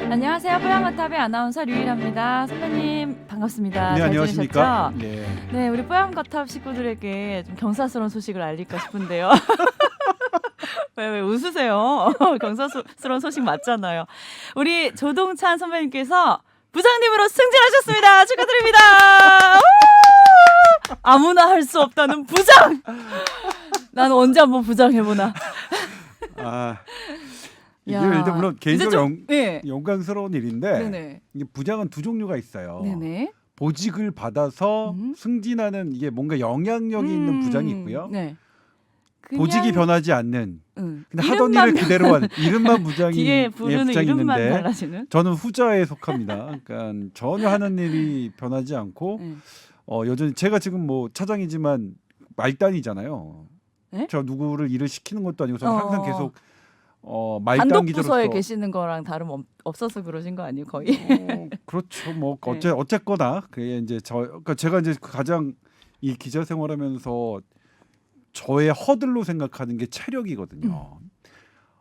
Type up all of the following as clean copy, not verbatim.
안녕하세요. 뽀얀거탑의 아나운서 류일합니다. 선배님 반갑습니다. 네, 잘 안녕하십니까? 지내셨죠? 네. 네, 우리 뽀얀거탑 식구들에게 좀 경사스러운 소식을 알릴까 싶은데요. 왜 웃으세요? 경사스러운 소식 맞잖아요. 우리 조동찬 선배님께서 부장님으로 승진하셨습니다. 축하드립니다. 아무나 할 수 없다는 부장. 나는 언제 한번 부장 해보나. 아, 이게 야, 일단 물론 개인적으로 네. 영광스러운 일인데 네네. 이게 부장은 두 종류가 있어요. 네네. 보직을 받아서 승진하는 이게 뭔가 영향력이 있는 부장이 있고요. 네. 보직이 변하지 않는 근데 하던 이름만 일을 그대로 하는 이름만 부장이 뒤에 부르는 부장이 이름만 있는데 달라지는. 저는 후자에 속합니다. 그러니까 전혀 하는 일이 변하지 않고 네. 여전히 제가 지금 뭐 차장이지만 말단이잖아요. 네? 저 누구를 일을 시키는 것도 아니고 저는 항상 계속 단독 말단 부서에 기자로서 계시는 거랑 다름 없어서 그러신 거 아니에요, 거의? 그렇죠. 뭐 네. 어쨌거나 그게 이제 그러니까 제가 이제 가장 이 기자 생활하면서 저의 허들로 생각하는 게 체력이거든요.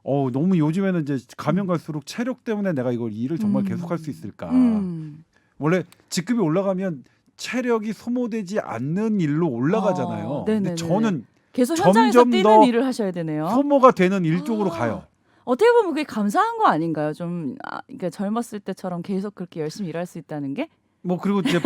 너무 요즘에는 이제 가면 갈수록 체력 때문에 내가 이걸 일을 정말 계속할 수 있을까? 원래 직급이 올라가면 체력이 소모되지 않는 일로 올라가잖아요. 근데 네네네. 저는 계속 현장에서 점점 뛰는 더 일을 하셔야 되네요. 소모가 되는 일 쪽으로 가요. 어떻게 보면 그게 감사한 거 아닌가요? 좀 그러니까 젊었을 때처럼 계속 그렇게 열심히 일할 수 있다는 게? 뭐 그리고 이제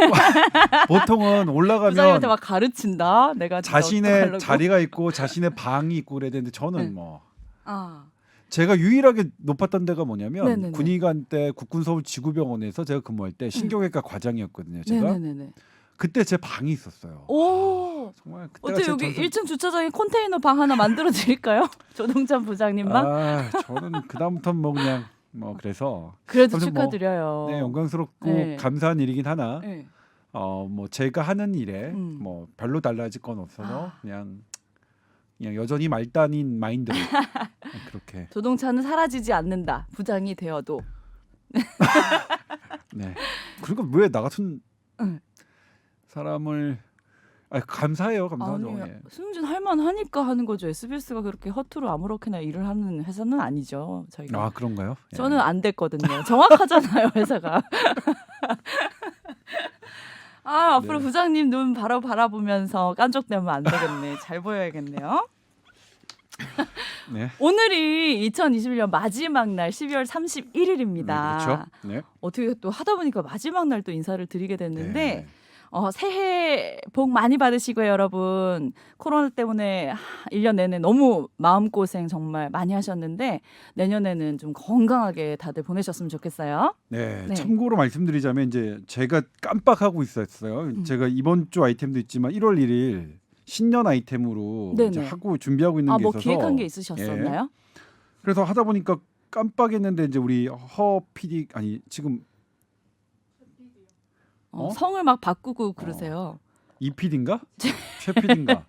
보통은 올라가면 부장님한테 막 가르친다. 내가 진짜 자신의 어떡하려고. 자리가 있고 자신의 방이 있고 그래야 되는데 저는 네. 뭐 아, 제가 유일하게 높았던 데가 뭐냐면 네네네. 군의관 때 국군서울지구병원에서 제가 근무할 때 신경외과 과장이었거든요. 제가 네네네. 그때 제 방이 있었어요. 오, 정말 그때가 어때 제 여기 전성- 1층 주차장에 컨테이너 방 하나 만들어 드릴까요? 조동찬 부장님만? 저는 그다음부터 뭐 그냥 뭐 그래서 그래도 아무튼 뭐, 축하드려요. 네, 영광스럽고 네. 감사한 일이긴 하나 네. 뭐 제가 하는 일에 뭐 별로 달라질 건 없어서 그냥 여전히 말단인 마인드로 그렇게. 조동찬은 사라지지 않는다. 부장이 되어도. 네. 그리고 왜 나 같은 응. 사람을 감사해요. 감사하죠. 아니, 예. 승진 할만하니까 하는 거죠. SBS가 그렇게 허투루 아무렇게나 일을 하는 회사는 아니죠. 저희가. 그런가요? 예. 저는 안 됐거든요. 정확하잖아요, 회사가. 앞으로 네. 부장님 눈 바로 바라보면서 깐족되면 안 되겠네. 잘 보여야겠네요. 네. 오늘이 2021년 마지막 날 12월 31일입니다. 그렇죠. 네. 어떻게 또 하다 보니까 마지막 날 또 인사를 드리게 됐는데 네. 새해 복 많이 받으시고요, 여러분. 코로나 때문에 1년 내내 너무 마음고생 정말 많이 하셨는데 내년에는 좀 건강하게 다들 보내셨으면 좋겠어요. 네. 네. 참고로 말씀드리자면 이제 제가 깜빡하고 있었어요. 제가 이번 주 아이템도 있지만 1월 1일 신년 아이템으로 네네. 이제 하고 준비하고 있는 게 뭐 있어서 기획한 게 있으셨었나요? 그래서 하다 보니까 깜빡했는데 이제 우리 허 PD 지금 성을 막 바꾸고 그러세요. 이 PD인가? 최 PD인가?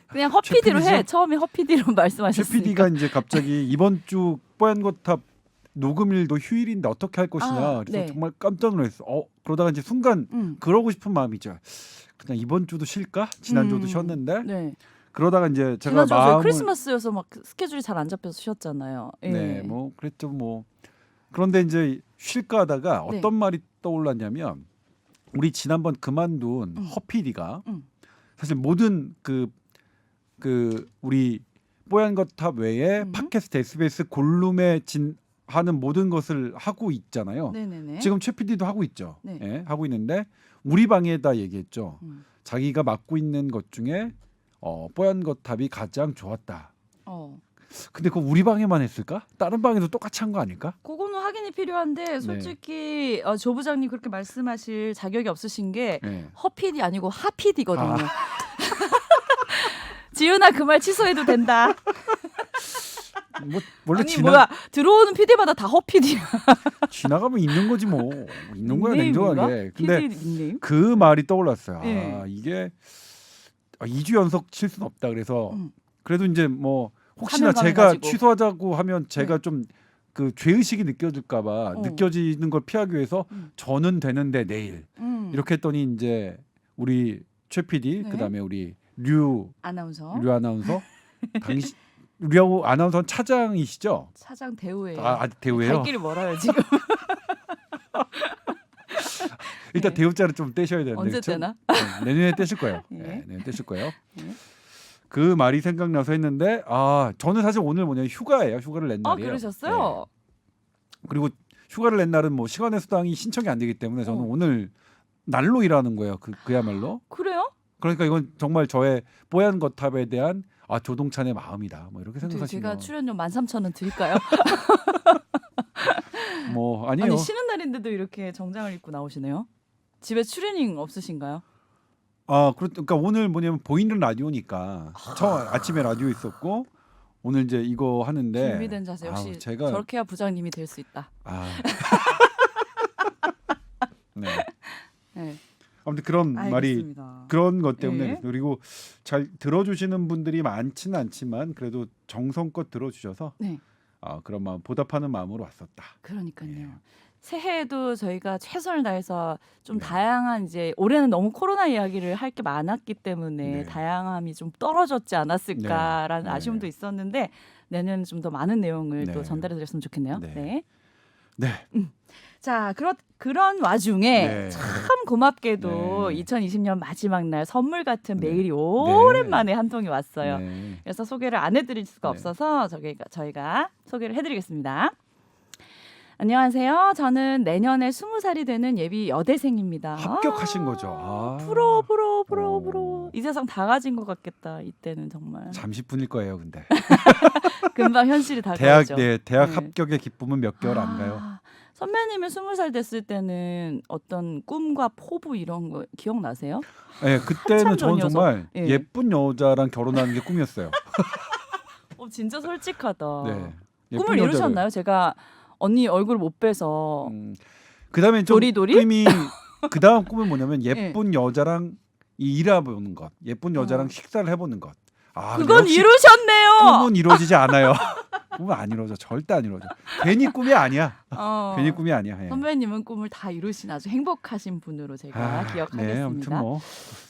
그냥 허 PD로 해. PD죠? 처음에 허 PD로 최 말씀하셨으니까. PD가 이제 갑자기 이번 주 뽀얀거탑 녹음일도 휴일인데 어떻게 할 것이냐. 그래서 네. 정말 깜짝 놀랐어. 그러다가 이제 순간 그러고 싶은 마음이죠. 그냥 이번 주도 쉴까? 지난주도 쉬었는데. 네. 그러다가 이제 제가 지난주 마음을 크리스마스여서 막 스케줄이 잘 안 잡혀서 쉬었잖아요. 예. 네, 뭐 그랬죠, 뭐. 그런데 이제 쉴까 하다가 네. 어떤 말이 떠올랐냐면 우리 지난번 그만둔 허 PD가 사실 모든 우리 뽀얀거탑 외에 팟캐스트 SBS 골룸에 하는 모든 것을 하고 있잖아요. 네네네. 지금 최 PD도 하고 있죠. 네. 예, 하고 있는데 우리 방에다 얘기했죠. 자기가 맡고 있는 것 중에 뽀얀거탑이 가장 좋았다. 근데 그거 우리 방에만 했을까? 다른 방에도 똑같이 한 거 아닐까? 그거는 확인이 필요한데 솔직히 조 부장님 그렇게 말씀하실 자격이 없으신 게 네. 허 PD 아니고 하 PD거든요. 지은아 그 말 취소해도 된다. 뭐 원래 아니 뭐야 들어오는 PD마다 다 허 PD야. 지나가면 있는 거지 뭐. 있는 거야 냉정하게. 근데 PD 닉네임? 그 말이 떠올랐어요. 네. 이게 2주 연속 칠 수는 없다. 그래서 그래도 이제 뭐 혹시나 화면 제가 가지고. 취소하자고 하면 제가 네. 좀 그 죄의식이 느껴질까봐 느껴지는 걸 피하기 위해서 저는 되는데 내일 이렇게 했더니 이제 우리 최 PD 네. 그다음에 우리 류 아나운서. 아나운서 당신 우리하고 아나운서는 차장이시죠? 차장 대우예요. 아직 대우예요? 갈 길이 멀어요 지금. 일단 네. 대우자를 좀 떼셔야 되는데 언제 떼나? 내년에 떼실 거예요. 예. 네, 내년 떼실 거예요. 예. 그 말이 생각나서 했는데 저는 사실 오늘 휴가예요. 휴가를 낸 날이에요. 그러셨어요? 네. 그리고 휴가를 낸 날은 뭐 시간의 수당이 신청이 안 되기 때문에 저는 어. 오늘 날로 일하는 거예요. 그야말로. 그래요? 그러니까 이건 정말 저의 뽀얀 거탑에 대한 조동찬의 마음이다. 뭐 이렇게 제가 생각하시면 출연료 13,000원 드릴까요? 뭐 아니에요. 아니 쉬는 날인데도 이렇게 정장을 입고 나오시네요. 집에 추리닝 없으신가요? 그러니까 오늘 뭐냐면 보이는 라디오니까 저 아침에 라디오 있었고 오늘 이제 이거 하는데 준비된 자세 역시 제가 저렇게 해야 부장님이 될 수 있다. 네. 네. 아무튼 그런 말이 알겠습니다. 그런 것 때문에 네. 그리고 잘 들어주시는 분들이 많지는 않지만 그래도 정성껏 들어주셔서 네. 그런 마음 보답하는 마음으로 왔었다. 그러니까요. 예. 새해에도 저희가 최선을 다해서 좀 네. 다양한 이제 올해는 너무 코로나 이야기를 할 게 많았기 때문에 네. 다양함이 좀 떨어졌지 않았을까라는 네. 아쉬움도 있었는데 내년은 좀 더 많은 내용을 네. 또 전달해 드렸으면 좋겠네요. 네. 네. 네. 자, 그런 와중에 네. 참 고맙게도 네. 2020년 마지막 날 선물 같은 네. 메일이 오랜만에 한 통이 왔어요. 네. 그래서 소개를 안 해드릴 수가 네. 없어서 저희가 소개를 해드리겠습니다. 안녕하세요. 저는 내년에 20살이 되는 예비 여대생입니다. 합격하신 거죠. 부러워. 이 세상 다 가진 것 같겠다. 이때는 정말 잠시뿐일 거예요, 근데. 금방 현실이 다가오죠. 대학 네. 합격의 기쁨은 몇 개월 안 가요. 선배님은 20살 됐을 때는 어떤 꿈과 포부 이런 거 기억나세요? 네, 그때는 한참 저는 전이어서. 정말 예. 예쁜 여자랑 결혼하는 게 꿈이었어요. 진짜 솔직하다. 네. 예쁜 꿈을 여자를. 이루셨나요? 제가 언니 얼굴 못 빼서 그다음에 좀 도리도리? 꿈이 그다음 꿈은 뭐냐면 예쁜 여자랑 일해보는 것, 예쁜 여자랑 식사를 해보는 것. 그건 역시 이루셨네요. 꿈은 이루어지지 않아요. 꿈은 안 이루어져, 절대 안 이루어져. 괜히 꿈이 아니야. 괜히 꿈이 아니야. 예. 선배님은 꿈을 다 이루신 아주 행복하신 분으로 제가 기억하겠습니다. 네, 아무튼 뭐.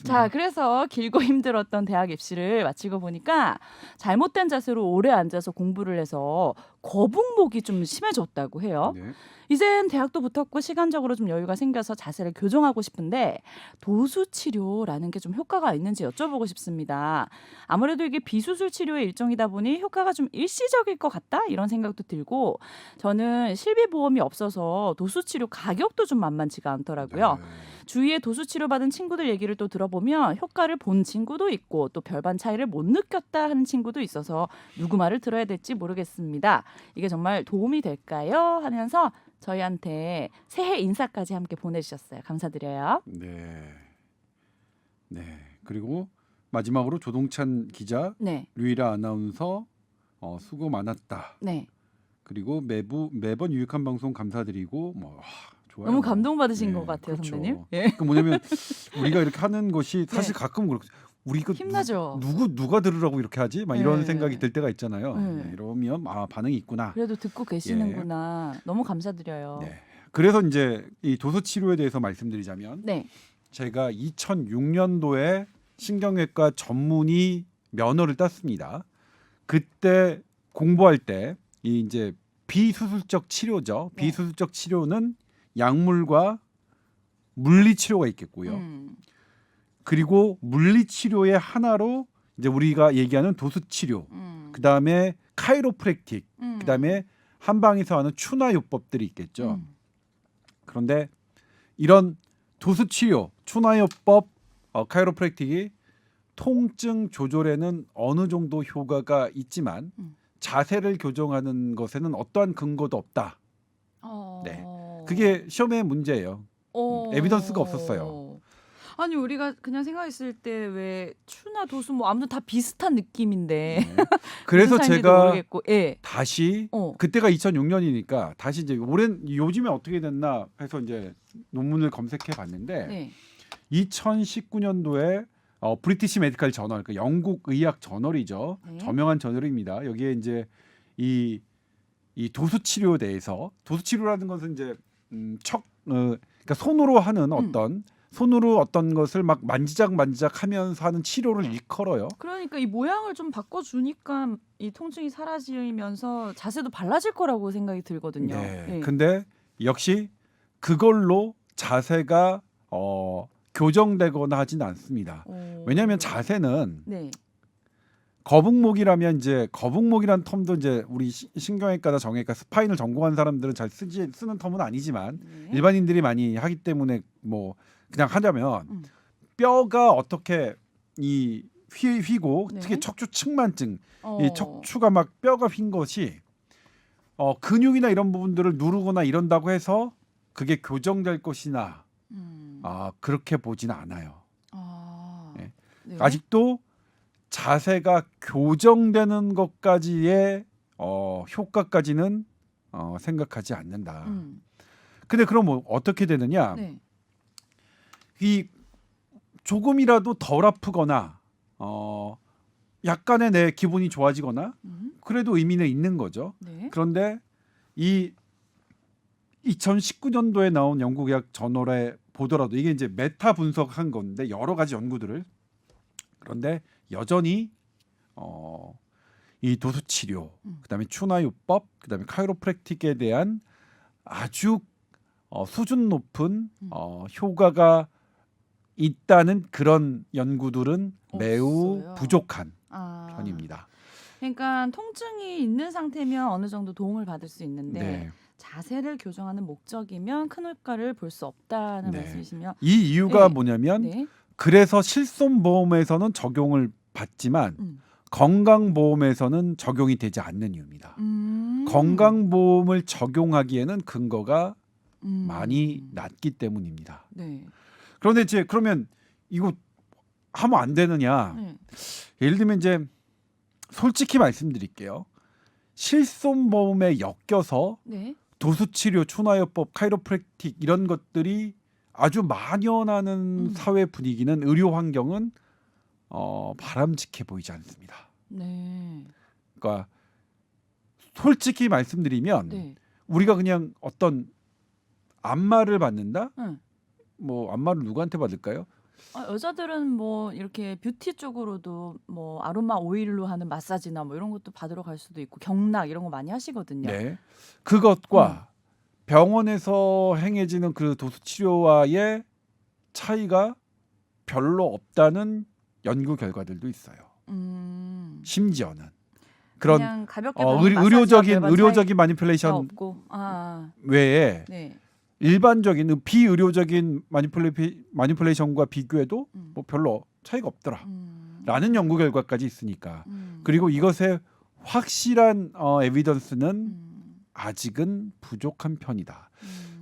자, 그래서 길고 힘들었던 대학 입시를 마치고 보니까 잘못된 자세로 오래 앉아서 공부를 해서 거북목이 좀 심해졌다고 해요. 네. 이젠 대학도 붙었고 시간적으로 좀 여유가 생겨서 자세를 교정하고 싶은데 도수 치료라는 게 좀 효과가 있는지 여쭤보고 싶습니다. 아무래도 이게 비수술 치료의 일종이다 보니 효과가 좀 일시적일 것 같다 이런 생각도 들고 저는 실비보험이 없어서 도수 치료 가격도 좀 만만치가 않더라고요. 네. 주위에 도수 치료 받은 친구들 얘기를 또 들어보면 효과를 본 친구도 있고 또 별반 차이를 못 느꼈다 하는 친구도 있어서 누구 말을 들어야 될지 모르겠습니다. 이게 정말 도움이 될까요? 하면서 저희한테 새해 인사까지 함께 보내주셨어요. 감사드려요. 네. 네. 그리고 마지막으로 조동찬 기자, 네, 류일아 아나운서 수고 많았다. 네. 그리고 매번 유익한 방송 감사드리고 좋아요. 너무 감동받으신 네, 것 같아요, 그렇죠. 선배님. 예. 그 뭐냐면 우리가 이렇게 하는 것이 사실 가끔 그렇고 우리 이거 힘나죠. 누가 들으라고 이렇게 하지? 막 이런 네. 생각이 들 때가 있잖아요. 네. 네, 이러면 반응이 있구나. 그래도 듣고 계시는구나. 너무 감사드려요. 네. 그래서 이제 이 도수 치료에 대해서 말씀드리자면 네. 제가 2006년도에 신경외과 전문의 면허를 땄습니다. 그때 공부할 때 이 이제 비수술적 치료죠. 네. 비수술적 치료는 약물과 물리 치료가 있겠고요. 그리고 물리 치료의 하나로 이제 우리가 얘기하는 도수 치료, 그다음에 카이로프랙틱, 그다음에 한방에서 하는 추나요법들이 있겠죠. 그런데 이런 도수 치료, 추나요법, 카이로프랙틱이 통증 조절에는 어느 정도 효과가 있지만 자세를 교정하는 것에는 어떠한 근거도 없다. 네. 그게 시험의 문제예요. 에비던스가 없었어요. 아니 우리가 그냥 생각했을 때 왜 추나 도수 뭐 아무튼 다 비슷한 느낌인데 네. 그래서 무슨 사인지도 제가 모르겠고, 예. 다시 어. 그때가 2006년이니까 다시 이제 요즘에 어떻게 됐나 해서 이제 논문을 검색해 봤는데 네. 2019년도에 브리티시 메디컬 저널, 그 영국 의학 저널이죠. 네. 저명한 저널입니다. 여기에 이제 이 도수 치료에 대해서 도수 치료라는 것은 이제 그러니까 손으로 하는 어떤 손으로 어떤 것을 막 만지작 하면서 하는 치료를 일컬어요. 그러니까 이 모양을 좀 바꿔주니까 이 통증이 사라지면서 자세도 달라질 거라고 생각이 들거든요. 네. 예. 근데 역시 그걸로 자세가 교정되거나 하진 않습니다. 왜냐하면 자세는 네. 거북목이라면 이제 거북목이란 텀도 이제 우리 신경외과나 정형외과 스파인을 전공한 사람들은 잘 쓰는 텀은 아니지만 네. 일반인들이 많이 하기 때문에 뭐 그냥 하자면 뼈가 어떻게 이 휘고 네. 특히 척추 측만증 어. 이 척추가 막 뼈가 휜 것이 근육이나 이런 부분들을 누르거나 이런다고 해서 그게 교정될 것이나 그렇게 보지는 않아요. 아. 예. 네. 아직도 자세가 교정되는 것까지의 효과까지는 생각하지 않는다. 근데 그럼 뭐 어떻게 되느냐? 네. 이 조금이라도 덜 아프거나 약간의 내 기분이 좋아지거나 그래도 의미는 있는 거죠. 네. 그런데 이 2019년도에 나온 영국의학 저널에 보더라도 이게 이제 메타 분석한 건데 여러 가지 연구들을 그런데 여전히 이 도수 치료, 그다음에 추나요법, 그다음에 카이로프랙틱에 대한 아주 수준 높은 효과가 있다는 그런 연구들은 매우 없어요. 부족한 아. 편입니다. 그러니까 통증이 있는 상태면 어느 정도 도움을 받을 수 있는데 네. 자세를 교정하는 목적이면 큰 효과를 볼 수 없다는 네. 말씀이시면 이 이유가 네. 뭐냐면 네. 그래서 실손보험에서는 적용을 받지만 건강보험에서는 적용이 되지 않는 이유입니다. 건강보험을 적용하기에는 근거가 많이 낮기 때문입니다. 네. 그런데 이제 그러면 이거 하면 안 되느냐? 네. 예를 들면 이제 솔직히 말씀드릴게요. 실손보험에 엮여서 네. 도수치료, 추나요법, 카이로프랙틱 이런 것들이 아주 만연하는 사회 분위기는 의료 환경은 바람직해 보이지 않습니다. 네. 그러니까 솔직히 말씀드리면 네. 우리가 그냥 어떤 안마를 받는다? 응. 뭐 안마를 누구한테 받을까요? 여자들은 뭐 이렇게 뷰티 쪽으로도 뭐 아로마 오일로 하는 마사지나 뭐 이런 것도 받으러 갈 수도 있고 경락 이런 거 많이 하시거든요. 네. 그것과 병원에서 행해지는 그 도수 치료와의 차이가 별로 없다는 연구 결과들도 있어요. 심지어는 그런 그냥 가볍게 받는 의료적인 마사지와 마니플레이션 없고. 외에 네. 일반적인 비의료적인 마니플레이션과 비교해도 뭐 별로 차이가 없더라. 라는 연구 결과까지 있으니까. 그리고 이것의 확실한 에비던스는 아직은 부족한 편이다.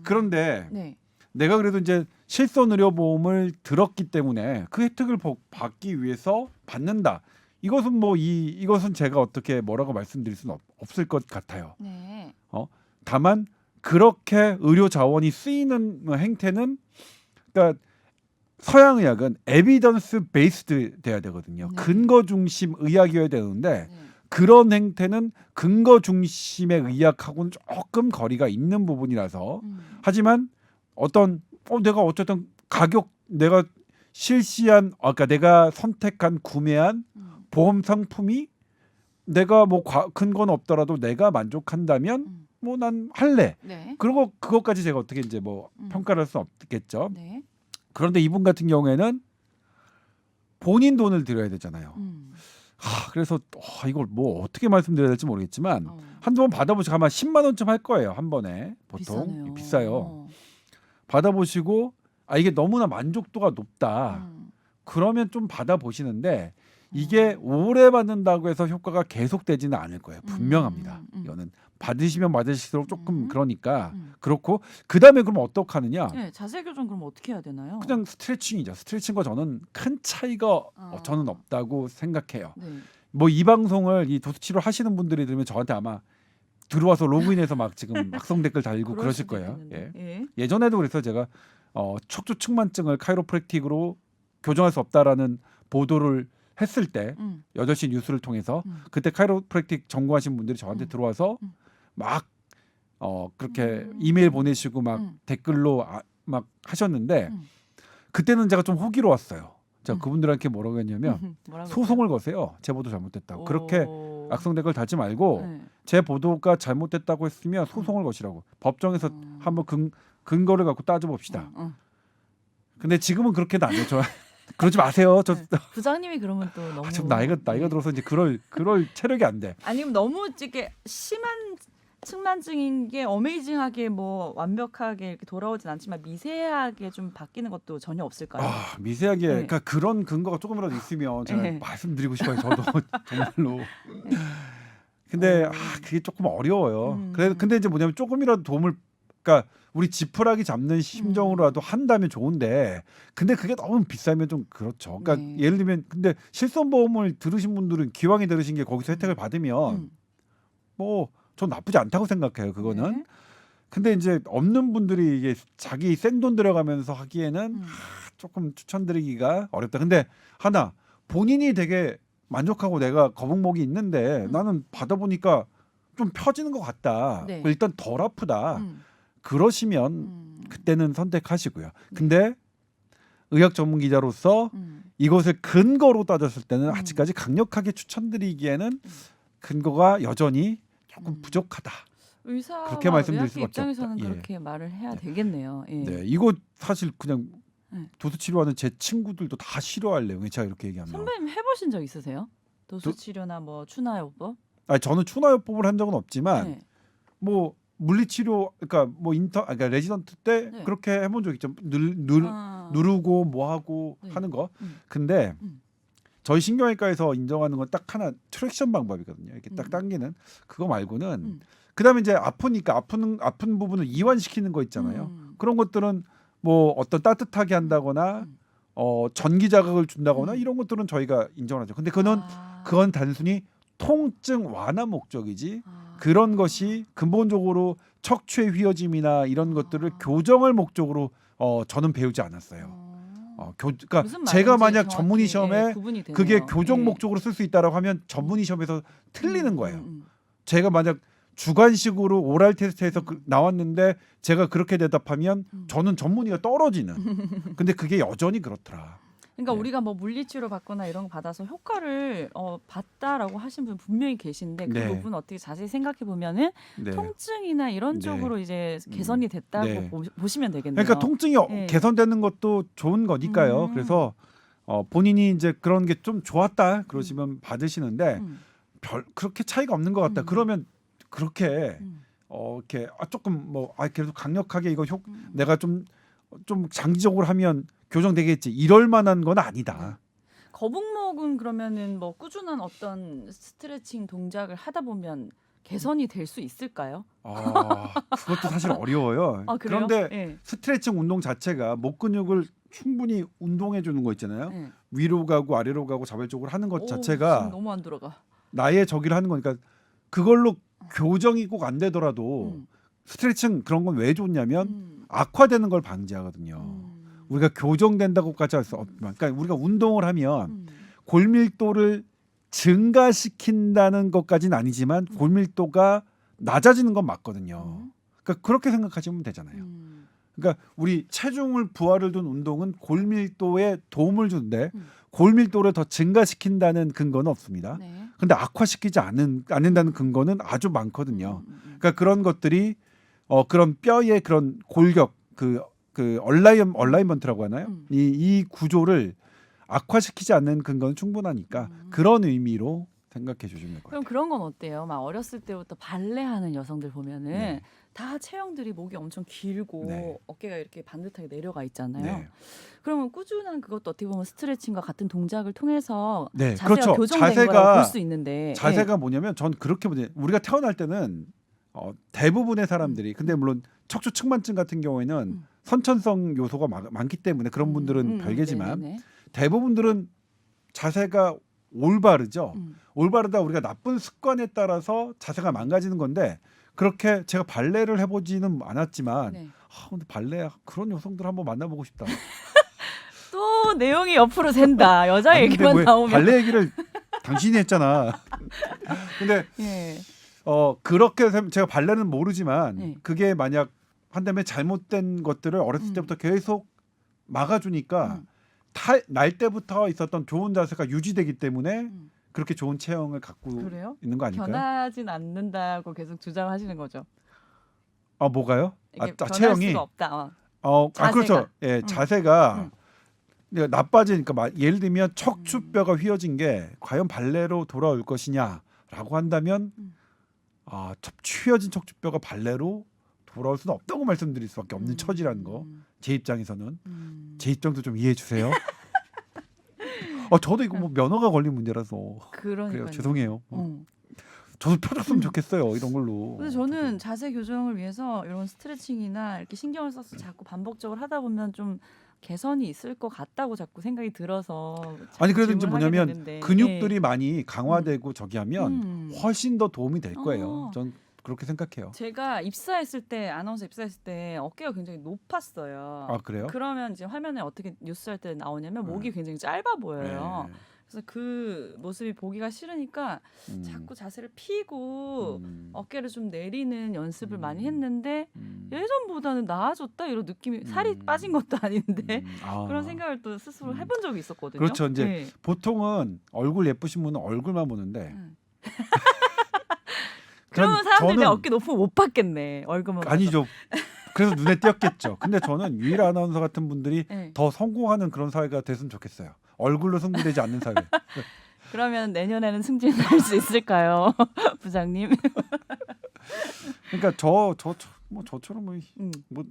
그런데 네. 내가 그래도 이제 실손의료보험을 들었기 때문에 그 혜택을 받기 위해서 받는다. 이것은 뭐 이것은 제가 어떻게 뭐라고 말씀드릴 수는 없을 것 같아요. 네. 다만 그렇게 의료 자원이 쓰이는 행태는 그러니까 서양의학은 에비던스 베이스드 돼야 되거든요. 네. 근거 중심 의학이어야 되는데 네. 그런 행태는 근거 중심의 의학하고는 조금 거리가 있는 부분이라서 하지만 내가 어쨌든 가격 내가 실시한 그러니까 내가 선택한 구매한 보험 상품이 내가 뭐 근거는 없더라도 내가 만족한다면 뭐 난 할래. 네. 그리고 그것까지 제가 어떻게 이제 뭐 평가를 할 수 없겠죠. 네. 그런데 이분 같은 경우에는 본인 돈을 들여야 되잖아요. 그래서 이걸 뭐 어떻게 말씀드려야 될지 모르겠지만 한두 번 받아보시고 아마 10만 원쯤 할 거예요. 한 번에 보통 비싸네요. 비싸요. 받아보시고 이게 너무나 만족도가 높다. 그러면 좀 받아보시는데 이게 오래 받는다고 해서 효과가 계속되지는 않을 거예요. 분명합니다. 이거는 받으시면 받으실수록 조금 그러니까 그렇고 그 다음에 그럼 어떡하느냐? 네, 자세 교정 그럼 어떻게 해야 되나요? 그냥 스트레칭이죠. 스트레칭과 저는 큰 차이가 저는 없다고 생각해요. 네. 뭐 이 방송을 이 도수치료 하시는 분들이 들으면 저한테 아마 들어와서 로그인해서 막 지금 악성 댓글 달리고 그럴 그러실 수도 거예요. 있겠는데. 예. 예. 예전에도 그래서 제가 척추 측만증을 카이로프랙틱으로 교정할 수 없다라는 보도를 했을 때 8시 뉴스를 통해서 그때 카이로프랙틱 전공하신 분들이 저한테 들어와서 막 그렇게 이메일 보내시고 막 댓글로 막 하셨는데 그때는 제가 좀 호기로웠어요. 제가 그분들한테 뭐라고 했냐면 뭐라고 소송을 거세요. 제 보도 잘못됐다고. 그렇게 오. 악성 댓글 달지 말고 네. 제 보도가 잘못됐다고 했으면 소송을 거시라고. 법정에서 한번 근거를 갖고 따져봅시다. 근데 지금은 그렇게는 안 해요. 그러지 마세요. 저 네. 부장님이 그러면 또 너무 좀 나이가 네. 들어서 이제 그럴 체력이 안 돼. 아니면 너무 이게 심한 측만증인 게 어메이징하게 뭐 완벽하게 이렇게 돌아오진 않지만 미세하게 좀 바뀌는 것도 전혀 없을까요? 아, 미세하게 네. 그러니까 그런 근거가 조금이라도 있으면 제가 네. 말씀드리고 싶어요. 저도 정말로. 근데 그게 조금 어려워요. 근데 이제 뭐냐면 조금이라도 도움을 그러니까 우리 지푸라기 잡는 심정으로라도 한다면 좋은데 근데 그게 너무 비싸면 좀 그렇죠. 그러니까 네. 예를 들면 근데 실손보험을 들으신 분들은 기왕에 들으신 게 거기서 혜택을 받으면 뭐 전 나쁘지 않다고 생각해요. 그거는. 네. 근데 이제 없는 분들이 이게 자기 생돈 들여가면서 하기에는 조금 추천드리기가 어렵다. 근데 하나 본인이 되게 만족하고 내가 거북목이 있는데 나는 받아보니까 좀 펴지는 것 같다. 네. 일단 덜 아프다. 그러시면 그때는 선택하시고요. 근데 의학 전문 기자로서 이것을 근거로 따졌을 때는 아직까지 강력하게 추천드리기에는 근거가 여전히 조금 부족하다. 의사와 그렇게 말씀드릴 의학계 수밖에 입장에서는 없다. 예. 그렇게 말을 해야 되겠네요. 예. 네, 이거 사실 그냥 네. 도수 치료하는 제 친구들도 다 싫어할 내용이 제가 이렇게 얘기하면. 선배님 해보신 적 있으세요? 도수 치료나 뭐 추나요법? 아니 저는 추나요법을 한 적은 없지만 네. 뭐 물리치료 그러니까 뭐 그러니까 레지던트 때 네. 그렇게 해본 적 있죠. 아. 누르고 뭐 하고 네. 하는 거. 근데 저희 신경외과에서 인정하는 건 딱 하나 트랙션 방법이거든요. 이렇게 딱 당기는 그거 말고는 그다음에 이제 아프니까 아픈 부분을 이완시키는 거 있잖아요. 그런 것들은 뭐 어떤 따뜻하게 한다거나 전기 자극을 준다거나 이런 것들은 저희가 인정하죠. 근데 그건 단순히 통증 완화 목적이지 그런 것이 근본적으로 척추의 휘어짐이나 이런 것들을 교정할 목적으로 저는 배우지 않았어요. 그러니까 무슨 제가 말인지 만약 정확히, 전문의 시험에 구분이 되네요. 그게 교정 예. 목적으로 쓸 수 있다라고 하면 전문의 시험에서 틀리는 거예요. 제가 만약 주관식으로 오랄 테스트에서 나왔는데 제가 그렇게 대답하면 저는 전문의가 떨어지는. 근데 그게 여전히 그렇더라. 그러니까 네. 우리가 뭐 물리치료 받거나 이런 거 받아서 효과를 봤다라고 하신 분 분명히 계신데 그 네. 부분 어떻게 자세히 생각해 보면은 네. 통증이나 이런 네. 쪽으로 이제 개선이 됐다고 네. 보시면 되겠네요. 그러니까 통증이 네. 개선되는 것도 좋은 거니까요. 그래서 본인이 이제 그런 게 좀 좋았다 그러시면 받으시는데 그렇게 차이가 없는 것 같다. 그러면 그렇게 이렇게 조금 뭐 그래도 강력하게 이거 내가 좀 장기적으로 하면 교정되겠지 이럴 만한 건 아니다. 거북목은 그러면은 뭐 꾸준한 어떤 스트레칭 동작을 하다 보면 개선이 될 수 있을까요? 그것도 사실 어려워요. 아, 그래요? 그런데 네. 스트레칭 운동 자체가 목 근육을 충분히 운동해 주는 거 있잖아요. 네. 위로 가고 아래로 가고 자발적으로 하는 것 오, 자체가 지금 너무 안 들어가. 나의 저기를 하는 거니까 그걸로 교정이 꼭 안 되더라도 스트레칭 그런 건 왜 좋냐면 악화되는 걸 방지하거든요. 우리가 교정된다고까지 할 수 없지만 그러니까 우리가 운동을 하면 골밀도를 증가시킨다는 것까지는 아니지만 골밀도가 낮아지는 건 맞거든요. 그러니까 그렇게 생각하시면 되잖아요. 그러니까 우리 체중을 부하를 둔 운동은 골밀도에 도움을 주는데 골밀도를 더 증가시킨다는 근거는 없습니다. 네. 근데 악화시키지 않는다는 근거는 아주 많거든요. 그러니까 그런 것들이 그런 뼈의 그런 골격 그 얼라이먼트라고 하나요? 이 구조를 악화시키지 않는 근거는 충분하니까 그런 의미로 생각해 주시면 될 것 그럼 같아요. 그런 건 어때요? 막 어렸을 때부터 발레하는 여성들 보면은 네. 다 체형들이 목이 엄청 길고 네. 어깨가 이렇게 반듯하게 내려가 있잖아요. 네. 그러면 꾸준한 그것도 어떻게 보면 스트레칭과 같은 동작을 통해서 네, 자세가 그렇죠. 교정된 자세가- 거라고 볼 수 있는데 자세가 뭐냐면 전 그렇게 보죠. 우리가 태어날 때는 대부분의 사람들이 근데 물론 척추 측만증 같은 경우에는 선천성 요소가 많기 때문에 그런 분들은 별개지만 네네네. 대부분들은 자세가 올바르죠. 음. 올바르다 우리가 나쁜 습관에 따라서 자세가 망가지는 건데 그렇게 제가 발레를 해보지는 않았지만 네. 근데 발레 그런 여성들 한번 만나보고 싶다. 또 내용이 옆으로 샌다. 여자 아니, 근데 얘기만 왜 나오면. 발레 얘기를 당신이 했잖아. 근데 예. 그렇게 제가 발레는 모르지만 네. 그게 만약 한다면 잘못된 것들을 어렸을 음. 때부터 계속 막아주니까 날 때부터 있었던 좋은 자세가 유지되기 때문에 그렇게 좋은 체형을 갖고 그래요? 있는 거 아닐까요? 변하진 않는다고 계속 주장하시는 거죠. 아 뭐가요? 이게 변할 체형이 수가 없다. 자세가. 그렇죠. 예, 자세가 나빠지니까 예를 들면 척추뼈가 휘어진 게 과연 발레로 돌아올 것이냐라고 한다면 휘어진 척추뼈가 발레로 돌아올 수는 없다고 말씀드릴 수밖에 없는 처지라는 거. 제 입장에서는 제 입장도 좀 이해해 주세요. 저도 이거 뭐 면허가 걸린 문제라서 그래요. 그러니까요. 죄송해요. 저도 펴줬으면 좋겠어요. 이런 걸로. 근데 저는 자세 교정을 위해서 이런 스트레칭이나 이렇게 신경을 써서 자꾸 반복적으로 하다 보면 좀 개선이 있을 것 같다고 자꾸 생각이 들어서 아니 그래도 이제 질문을 하게 뭐냐면 되는데. 근육들이 많이 강화되고 저기 하면 훨씬 더 도움이 될 거예요. 전 그렇게 생각해요. 제가 입사했을 때 아나운서 입사했을 때 어깨가 굉장히 높았어요. 아 그래요? 그러면 이제 화면에 어떻게 뉴스할 때 나오냐면 목이 굉장히 짧아 보여요. 네. 그래서 그 모습이 보기가 싫으니까 자꾸 자세를 피고 어깨를 좀 내리는 연습을 많이 했는데 예전보다는 나아졌다 이런 느낌이 살이 빠진 것도 아닌데 그런 생각을 또 스스로 해본 적이 있었거든요. 그렇죠. 이제 네. 보통은 얼굴 예쁘신 분은 얼굴만 보는데 그러면 사람들이 내 저는- 어깨 높으면 못 봤겠네. 얼굴만 봐서. 아니죠. 그래서 눈에 띄었겠죠. 근데 저는 유일 아나운서 같은 분들이 네. 더 성공하는 그런 사회가 됐으면 좋겠어요. 얼굴로 승부되지 않는 사회. 그러면 내년에는 승진할 수 있을까요, 부장님? 그러니까 저처럼 뭐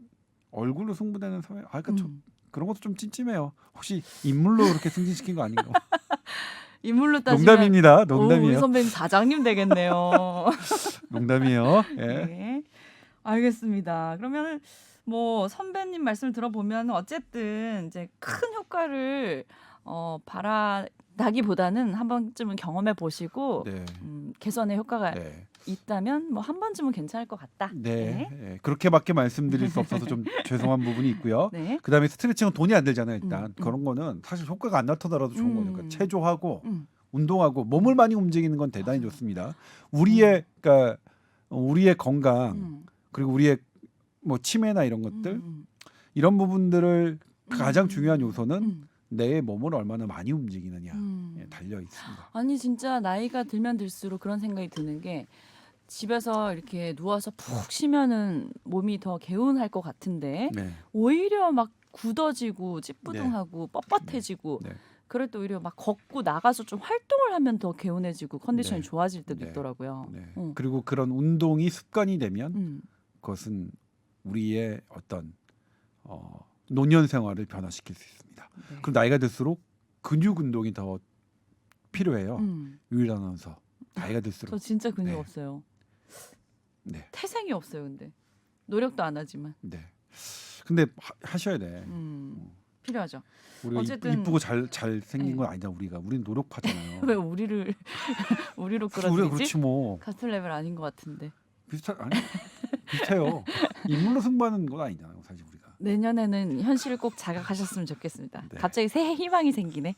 얼굴로 승부되는 사회. 그러니까 그런 것도 좀 찜찜해요. 혹시 인물로 그렇게 승진시킨 거 아닌가? 인물로 따지면 농담입니다. 우리 농담이에요. 선배님 사장님 되겠네요. 농담이에요. 예. 네. 알겠습니다. 그러면 뭐 선배님 말씀을 들어보면 어쨌든 이제 큰 효과를 바라기보다는 한 번쯤은 경험해 보시고 네. 개선의 효과가 네. 있다면 뭐 한 번쯤은 괜찮을 것 같다. 네. 예. 그렇게밖에 말씀드릴 수 없어서 좀 죄송한 부분이 있고요. 네. 그다음에 스트레칭은 돈이 안 들잖아요. 일단 그런 거는 사실 효과가 안 나타나더라도 좋은 거죠. 그러니까 체조하고 운동하고 몸을 많이 움직이는 건 대단히 좋습니다. 그러니까 우리의 건강 그리고 우리의 뭐 치매나 이런 것들 이런 부분들을 가장 중요한 요소는 내 몸을 얼마나 많이 움직이느냐 달려 있습니다. 아니 진짜 나이가 들면 들수록 그런 생각이 드는 게 집에서 이렇게 누워서 푹 쉬면은 몸이 더 개운할 것 같은데 네. 오히려 막 굳어지고 찌뿌둥하고 뻣뻣해지고 네. 그럴 때 오히려 막 걷고 나가서 좀 활동을 하면 더 개운해지고 컨디션이 네. 좋아질 때도 네. 있더라고요. 네. 그리고 그런 운동이 습관이 되면 음. 그것은 우리의 어떤 노년 생활을 변화시킬 수 있습니다. 네. 그럼 나이가 들수록 근육 운동이 더 필요해요. 유일 아나운서 나이가 저 들수록. 진짜 근육 네. 없어요. 네. 태생이 없어요. 근데 노력도 안 하지만 네. 근데 하셔야 돼. 필요하죠. 우리가 어쨌든- 이쁘고 잘 생긴 네. 건 아니다. 우리는 노력파잖아요. 왜 우리로 우리가 끌어들이지? 그렇지 뭐. 같은 레벨 아닌 것 같은데. 비슷해요. 인물로 승부하는 건 아니잖아요. 사실 우리가. 내년에는 현실을 꼭 자각하셨으면 좋겠습니다. 네. 갑자기 새해 희망이 생기네.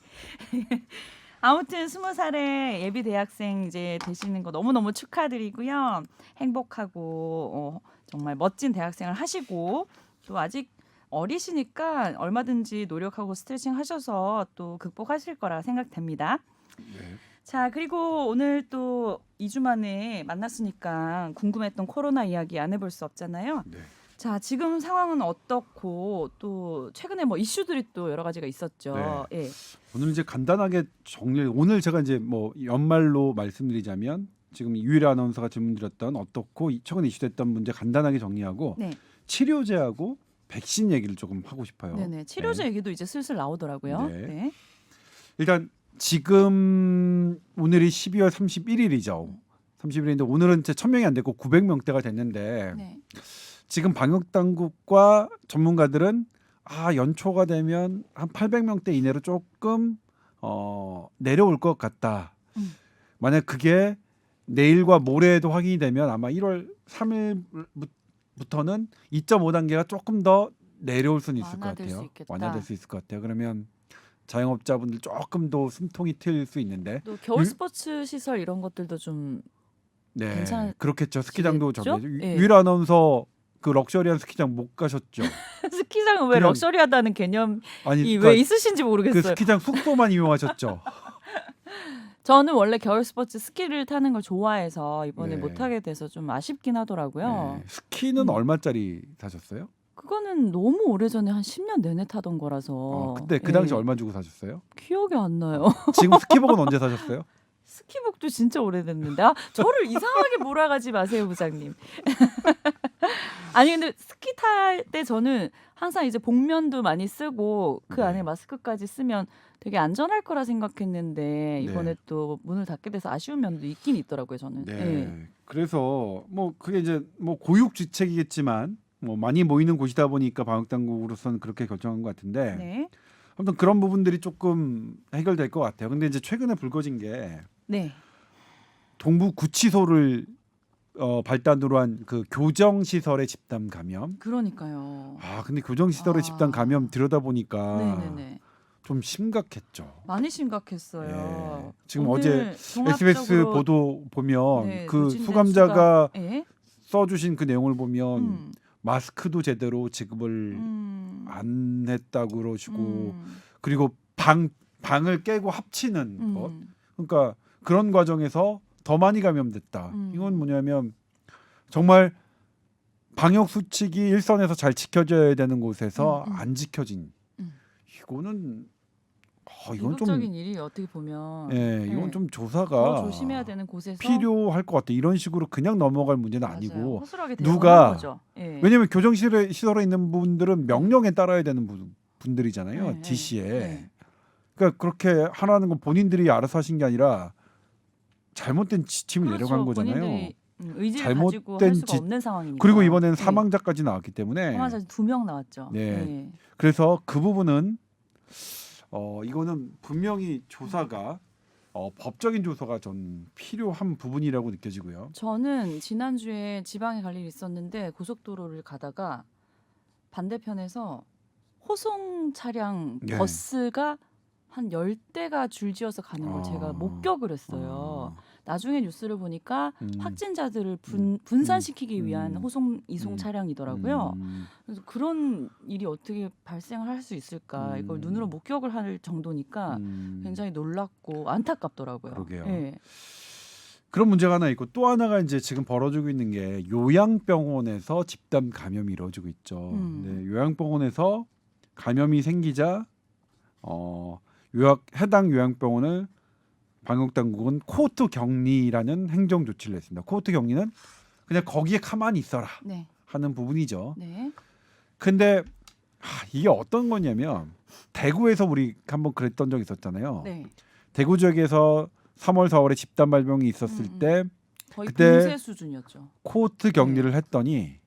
아무튼 20살에 예비 대학생 이제 되시는 거 너무너무 축하드리고요. 행복하고 정말 멋진 대학생을 하시고 또 아직 어리시니까 얼마든지 노력하고 스트레칭 하셔서 또 극복하실 거라 생각됩니다. 네. 자, 그리고 오늘 또 2주 만에 만났으니까 궁금했던 코로나 이야기 안 해볼 수 없잖아요. 네. 자, 지금 상황은 어떻고 또 최근에 뭐 이슈들이 또 여러 가지가 있었죠. 예. 오늘 이제 간단하게 오늘 제가 이제 뭐 연말로 말씀드리자면 지금 유일 아나운서가 질문드렸던 어떻고 최근에 이슈됐던 문제 간단하게 정리하고 네. 치료제하고 백신 얘기를 조금 하고 싶어요. 네네. 치료제 얘기도 이제 슬슬 나오더라고요. 네. 네. 일단 지금 오늘이 12월 31일이죠. 30일인데 오늘은 이제 1,000명이 안 됐고 900명대가 됐는데 네. 지금 방역 당국과 전문가들은 연초가 되면 한 800명대 이내로 조금 내려올 것 같다. 만약 그게 내일과 모레에도 확인이 되면 아마 1월 3일부터는 2.5단계가 조금 더 내려올 수는 있을 것 완화될 수 같아요. 있겠다. 완화될 수 있을 것 같아요. 그러면 자영업자분들 조금 더 숨통이 트일 수 있는데 또 겨울 스포츠 시설 이런 것들도 좀 네, 괜찮- 그렇겠죠. 스키장도 지겠죠? 저기 예. 유일 아나운서 그 럭셔리한 스키장 못 가셨죠? 스키장은 왜 그냥- 럭셔리하다는 개념이 아니 왜 그러니까 있으신지 그 모르겠어요. 스키장 숙소만 이용하셨죠. 저는 원래 겨울 스포츠 스키를 타는 걸 좋아해서 이번에 네. 못 하게 돼서 좀 아쉽긴 하더라고요. 네. 스키는 음. 얼마짜리 사셨어요? 그거는 너무 오래전에 한 10년 내내 타던 거라서. 그때 그 당시 예, 얼마 주고 사셨어요? 기억이 안 나요. 지금 스키복은 언제 사셨어요? 스키복도 진짜 오래됐는데. 저를 이상하게 몰아가지 마세요, 부장님. 아니 근데 스키 탈 때 저는 항상 이제 복면도 많이 쓰고 그 네. 안에 마스크까지 쓰면 되게 안전할 거라 생각했는데 이번에 네. 또 문을 닫게 돼서 아쉬운 면도 있긴 있더라고요, 저는. 네. 예. 그래서 뭐 그게 이제 뭐 고육지책이겠지만 뭐 많이 모이는 곳이다 보니까 방역당국으로서는 그렇게 결정한 것 같은데 네. 아무튼 그런 부분들이 조금 해결될 것 같아요. 근데 이제 최근에 불거진 게 네. 동부 구치소를 발단으로 한 그 교정 시설의 집단 감염. 그러니까요. 근데 교정 시설의 아. 집단 감염 들여다 보니까 네네네. 좀 심각했죠. 많이 심각했어요. 예. 지금 오늘 SBS 종합적으로 보도 보면 네, 그 누진된 수감자가 수가- 예? 써주신 그 내용을 보면 음. 마스크도 제대로 지급을 안 했다고 그러시고 음. 그리고 방을 깨고 합치는 것. 음. 그러니까 그런 과정에서 더 많이 감염됐다. 음. 이건 뭐냐면 정말 방역 수칙이 일선에서 잘 지켜져야 되는 곳에서 안 지켜진. 음. 이거는 이건 좀 비극적인 일이 어떻게 보면 이건 네. 좀 더 조사가 조심해야 되는 곳에서 필요할 것 같아. 이런 식으로 그냥 넘어갈 문제는 맞아요. 아니고. 허술하게 누가- 대응하는 거죠. 예. 왜냐하면 교정 시설에 있는 분들은 명령에 따라야 되는 분들이잖아요. 네, 지시에. 네. 그러니까 그렇게 하라는 건 본인들이 알아서 하신 게 아니라 잘못된 지침이 그렇죠. 내려간 거잖아요. 본인들이 의지를 잘못된 가지고 할 수가 짓- 없는 상황이니까. 그리고 이번에는 예. 사망자까지 나왔기 때문에 사망자 2명 나왔죠. 네. 예. 그래서 그 부분은 이거는 분명히 조사가 법적인 조사가 전 필요한 부분이라고 느껴지고요. 저는 지난주에 지방에 갈 일이 있었는데 고속도로를 가다가 반대편에서 호송 차량 네. 버스가 한 10대가 줄지어서 가는 걸 제가 목격을 했어요. 나중에 뉴스를 보니까 확진자들을 분산시키기 위한 호송 이송 차량이더라고요. 그래서 그런 일이 어떻게 발생을 할 수 있을까 이걸 눈으로 목격을 할 정도니까 굉장히 놀랍고 안타깝더라고요. 그러게요. 예. 그런 문제가 하나 있고 또 하나가 이제 지금 벌어지고 있는 게 요양병원에서 집단 감염이 이루어지고 있죠. 네, 요양병원에서 감염이 생기자 해당 요양병원을 방역당국은 코호트 격리라는 행정 조치를 했습니다. 코호트 격리는 그냥 거기에 가만히 있어라 네. 하는 부분이죠. 네. 근데 이게 어떤 거냐면 대구에서 우리 한번 그랬던 적 있었잖아요. 네. 대구 지역에서 3월 4월에 집단 발병이 있었을 때 거의 그때 붕괴 수준이었죠. 코호트 격리를 했더니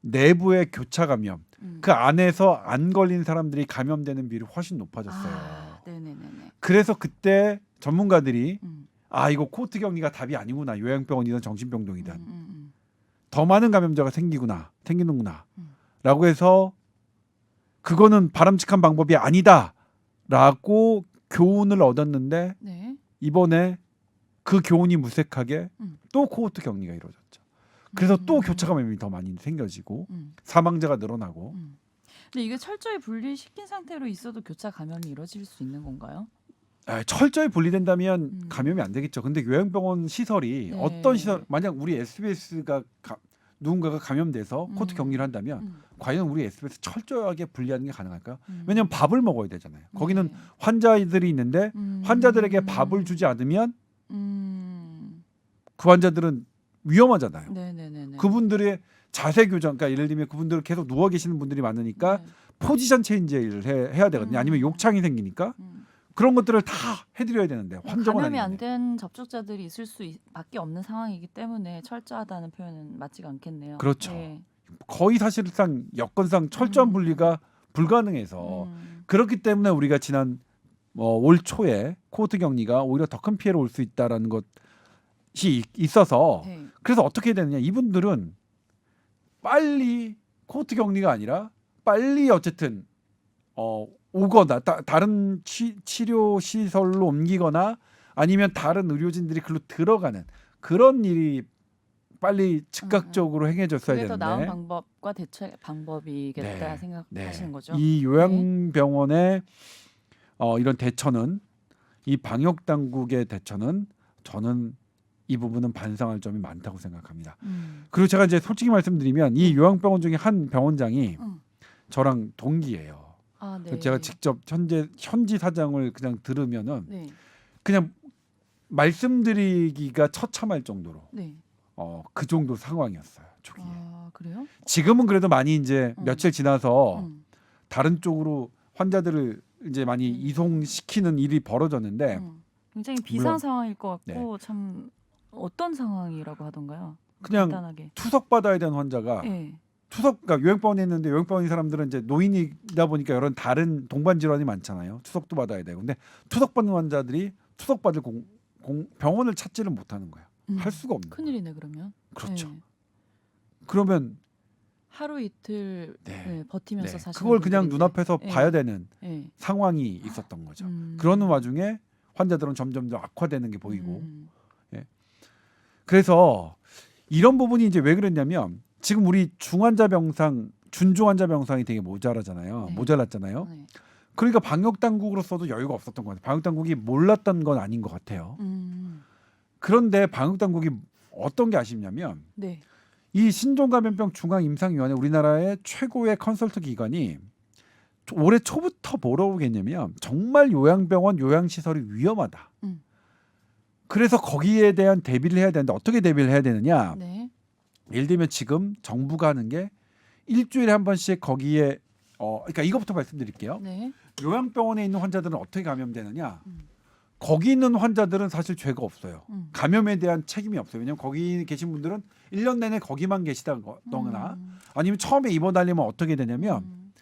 내부의 교차 감염 그 안에서 안 걸린 사람들이 감염되는 비율이 훨씬 높아졌어요. 네네네네. 그래서 그때 전문가들이 음. 이거 코호트 격리가 답이 아니구나. 요양병원이든 정신병동이든 음. 더 많은 감염자가 생기는구나 라고 해서 그거는 바람직한 방법이 아니다라고 교훈을 얻었는데 네. 이번에 그 교훈이 무색하게 또 코호트 격리가 이루어졌죠. 그래서 또 교차 감염이 더 많이 생겨지고 사망자가 늘어나고. 근데 이게 철저히 분리시킨 상태로 있어도 교차 감염이 이루어질 수 있는 건가요? 철저히 분리된다면 감염이 안 되겠죠. 근데 요양병원 시설이 네. 어떤 시설 만약 우리 SBS가 누군가가 감염돼서 코호트 격리를 한다면 과연 우리 SBS 철저하게 분리하는 게 가능할까요? 왜냐하면 밥을 먹어야 되잖아요. 거기는 네. 환자들이 있는데 환자들에게 밥을 주지 않으면 그 환자들은 위험하잖아요. 네네네. 그분들의 자세 교정, 그러니까 예를 들면 그분들 계속 누워 계시는 분들이 많으니까 네. 포지션 체인지를 해야 되거든요. 아니면 욕창이 생기니까 그런 것들을 다 해드려야 되는데 환정은 감염이 안 아닌데. 된 접촉자들이 있을 수밖에 없는 상황이기 때문에 철저하다는 표현은 맞지가 않겠네요. 그렇죠. 네. 거의 사실상 여건상 철저한 분리가 불가능해서 그렇기 때문에 우리가 지난 올 초에 코호트 격리가 오히려 더 큰 피해를 올 수 있다라는 것이 있어서 네. 그래서 어떻게 해야 되느냐 이분들은 빨리 코호트 격리가 아니라 빨리 어쨌든 오거나 다른 치료 시설로 옮기거나 아니면 다른 의료진들이 글로 들어가는 그런 일이 빨리 즉각적으로 행해졌어야 그게 더 나은 되는데 방법과 대처 방법이겠다 네. 생각하시는 거죠. 이 요양병원의 이런 대처는 이 방역 당국의 대처는 저는 이 부분은 반성할 점이 많다고 생각합니다. 그리고 제가 이제 솔직히 말씀드리면 이 요양병원 중에 한 병원장이 저랑 동기예요. 아, 네. 그래서 제가 직접 현지 사정을 그냥 들으면은 네. 그냥 말씀드리기가 처참할 정도로 네. 그 정도 상황이었어요. 초기에. 아, 그래요? 지금은 그래도 많이 이제 며칠 지나서 다른 쪽으로 환자들을 이제 많이 이송시키는 일이 벌어졌는데 굉장히 비상 물론, 상황일 것 같고 참 어떤 상황이라고 하던가요? 그냥 간단하게. 투석 받아야 되는 환자가 네. 그러니까 요양병원에 있는데 요양병원 사람들은 이제 노인이다 보니까 이런 다른 동반 질환이 많잖아요. 투석도 받아야 되고. 근데 투석 받는 환자들이 투석 받을 병원을 찾지를 못하는 거예요. 할 수가 없는 거예요. 큰일이네 그러면. 그렇죠. 네. 그러면 하루 이틀 버티면서 사실 그걸 그냥 눈앞에서 봐야 되는 네. 상황이 있었던 거죠. 그러는 와중에 환자들은 점점 더 악화되는 게 보이고. 그래서 이런 부분이 이제 왜 그랬냐면 지금 우리 중환자 병상, 준중환자 병상이 되게 모자라잖아요. 네. 모자랐잖아요. 네. 그러니까 방역 당국으로서도 여유가 없었던 것 같아요. 방역 당국이 몰랐던 건 아닌 것 같아요. 그런데 방역 당국이 어떤 게 아쉽냐면 네. 이 신종감염병 중앙임상위원회 우리나라의 최고의 컨설트 기관이 올해 초부터 뭐라고 했냐면 정말 요양병원 요양시설이 위험하다. 그래서 거기에 대한 대비를 해야 되는데 어떻게 대비를 해야 되느냐. 네. 예를 들면 지금 정부가 하는 게 일주일에 한 번씩 거기에 그러니까 이것부터 말씀드릴게요. 네. 요양병원에 있는 환자들은 어떻게 감염되느냐. 거기 있는 환자들은 사실 죄가 없어요. 감염에 대한 책임이 없어요. 왜냐하면 거기 계신 분들은 1년 내내 거기만 계시다거나 아니면 처음에 입원하려면 어떻게 되냐면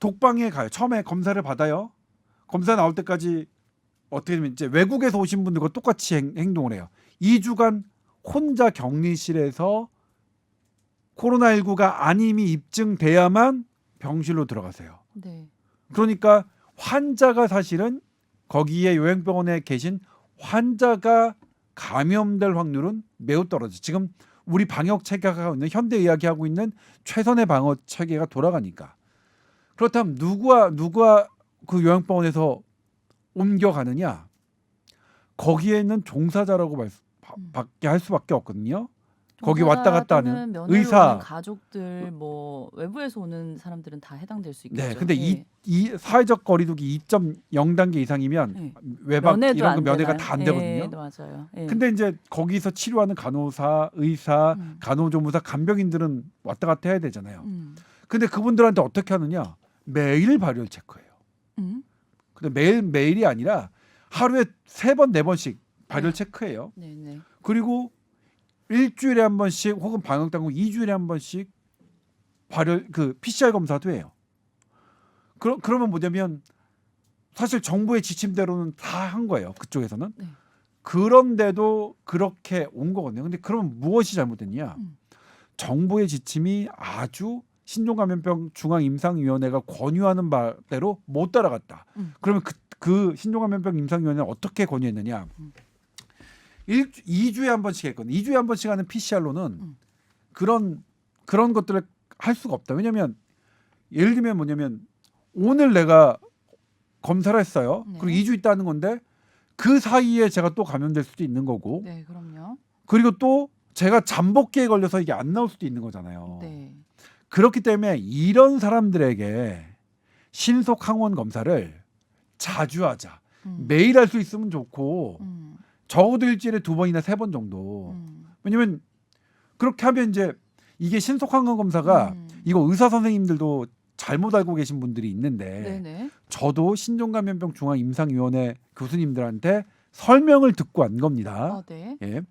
독방에 가요. 처음에 검사를 받아요. 검사 나올 때까지 어떻게 되면 이제 외국에서 오신 분들과 똑같이 행동을 해요. 2주간 혼자 격리실에서 코로나19가 아님이 입증돼야만 병실로 들어가세요. 네. 그러니까 환자가 사실은 거기에 요양병원에 계신 환자가 감염될 확률은 매우 떨어져. 지금 우리 방역 체계가 하고 있는 현대 의학이 하고 있는 최선의 방어 체계가 돌아가니까. 그렇다면 누가 그 요양병원에서 옮겨가느냐? 거기에 있는 종사자라고 밖에 할 수밖에 없거든요. 거기 왔다 갔다 하는 의사, 가족들, 뭐 외부에서 오는 사람들은 다 해당될 수 있겠죠. 네, 근데 이 사회적 거리두기 2.0단계 이상이면 외박 이런 거 면회가 다 안 되거든요. 네, 맞아요. 네. 근데 이제 거기서 치료하는 간호사, 의사, 간호조무사, 간병인들은 왔다 갔다 해야 되잖아요. 근데 그분들한테 어떻게 하느냐? 매일 발열 체크해요. 근데 매일이 아니라 하루에 3번, 4번씩 발열 체크해요. 네, 네. 그리고 일주일에 한 번씩 혹은 방역 당국 2주일에 한 번씩 발열 PCR 검사도 해요. 그러면 뭐냐면 사실 정부의 지침대로는 다 한 거예요. 그쪽에서는. 네. 그런데도 그렇게 온 거거든요. 근데 그러면 무엇이 잘못됐냐? 정부의 지침이 아주 신종감염병 중앙임상위원회가 권유하는 바대로 못 따라갔다. 그러면 그 신종감염병 임상위원회는 어떻게 권유했느냐? 2주에 한 번씩 했거든요. 2주에 한 번씩 하는 PCR로는 그런 것들을 할 수가 없다. 왜냐하면 예를 들면 뭐냐면 오늘 내가 검사를 했어요. 네. 그리고 2주 있다 하는 건데 그 사이에 제가 또 감염될 수도 있는 거고. 네, 그럼요. 그리고 또 제가 잠복기에 걸려서 이게 안 나올 수도 있는 거잖아요. 네. 그렇기 때문에 이런 사람들에게 신속 항원 검사를 자주 하자. 매일 할 수 있으면 좋고 적어도 일주일에 2번이나 3번 정도. 왜냐면 그렇게 하면 이제 이게 신속 항원 검사가 이거 의사 선생님들도 잘못 알고 계신 분들이 있는데 네네. 저도 신종감염병 중앙임상위원회 교수님들한테 설명을 듣고 한 겁니다. 네. 예.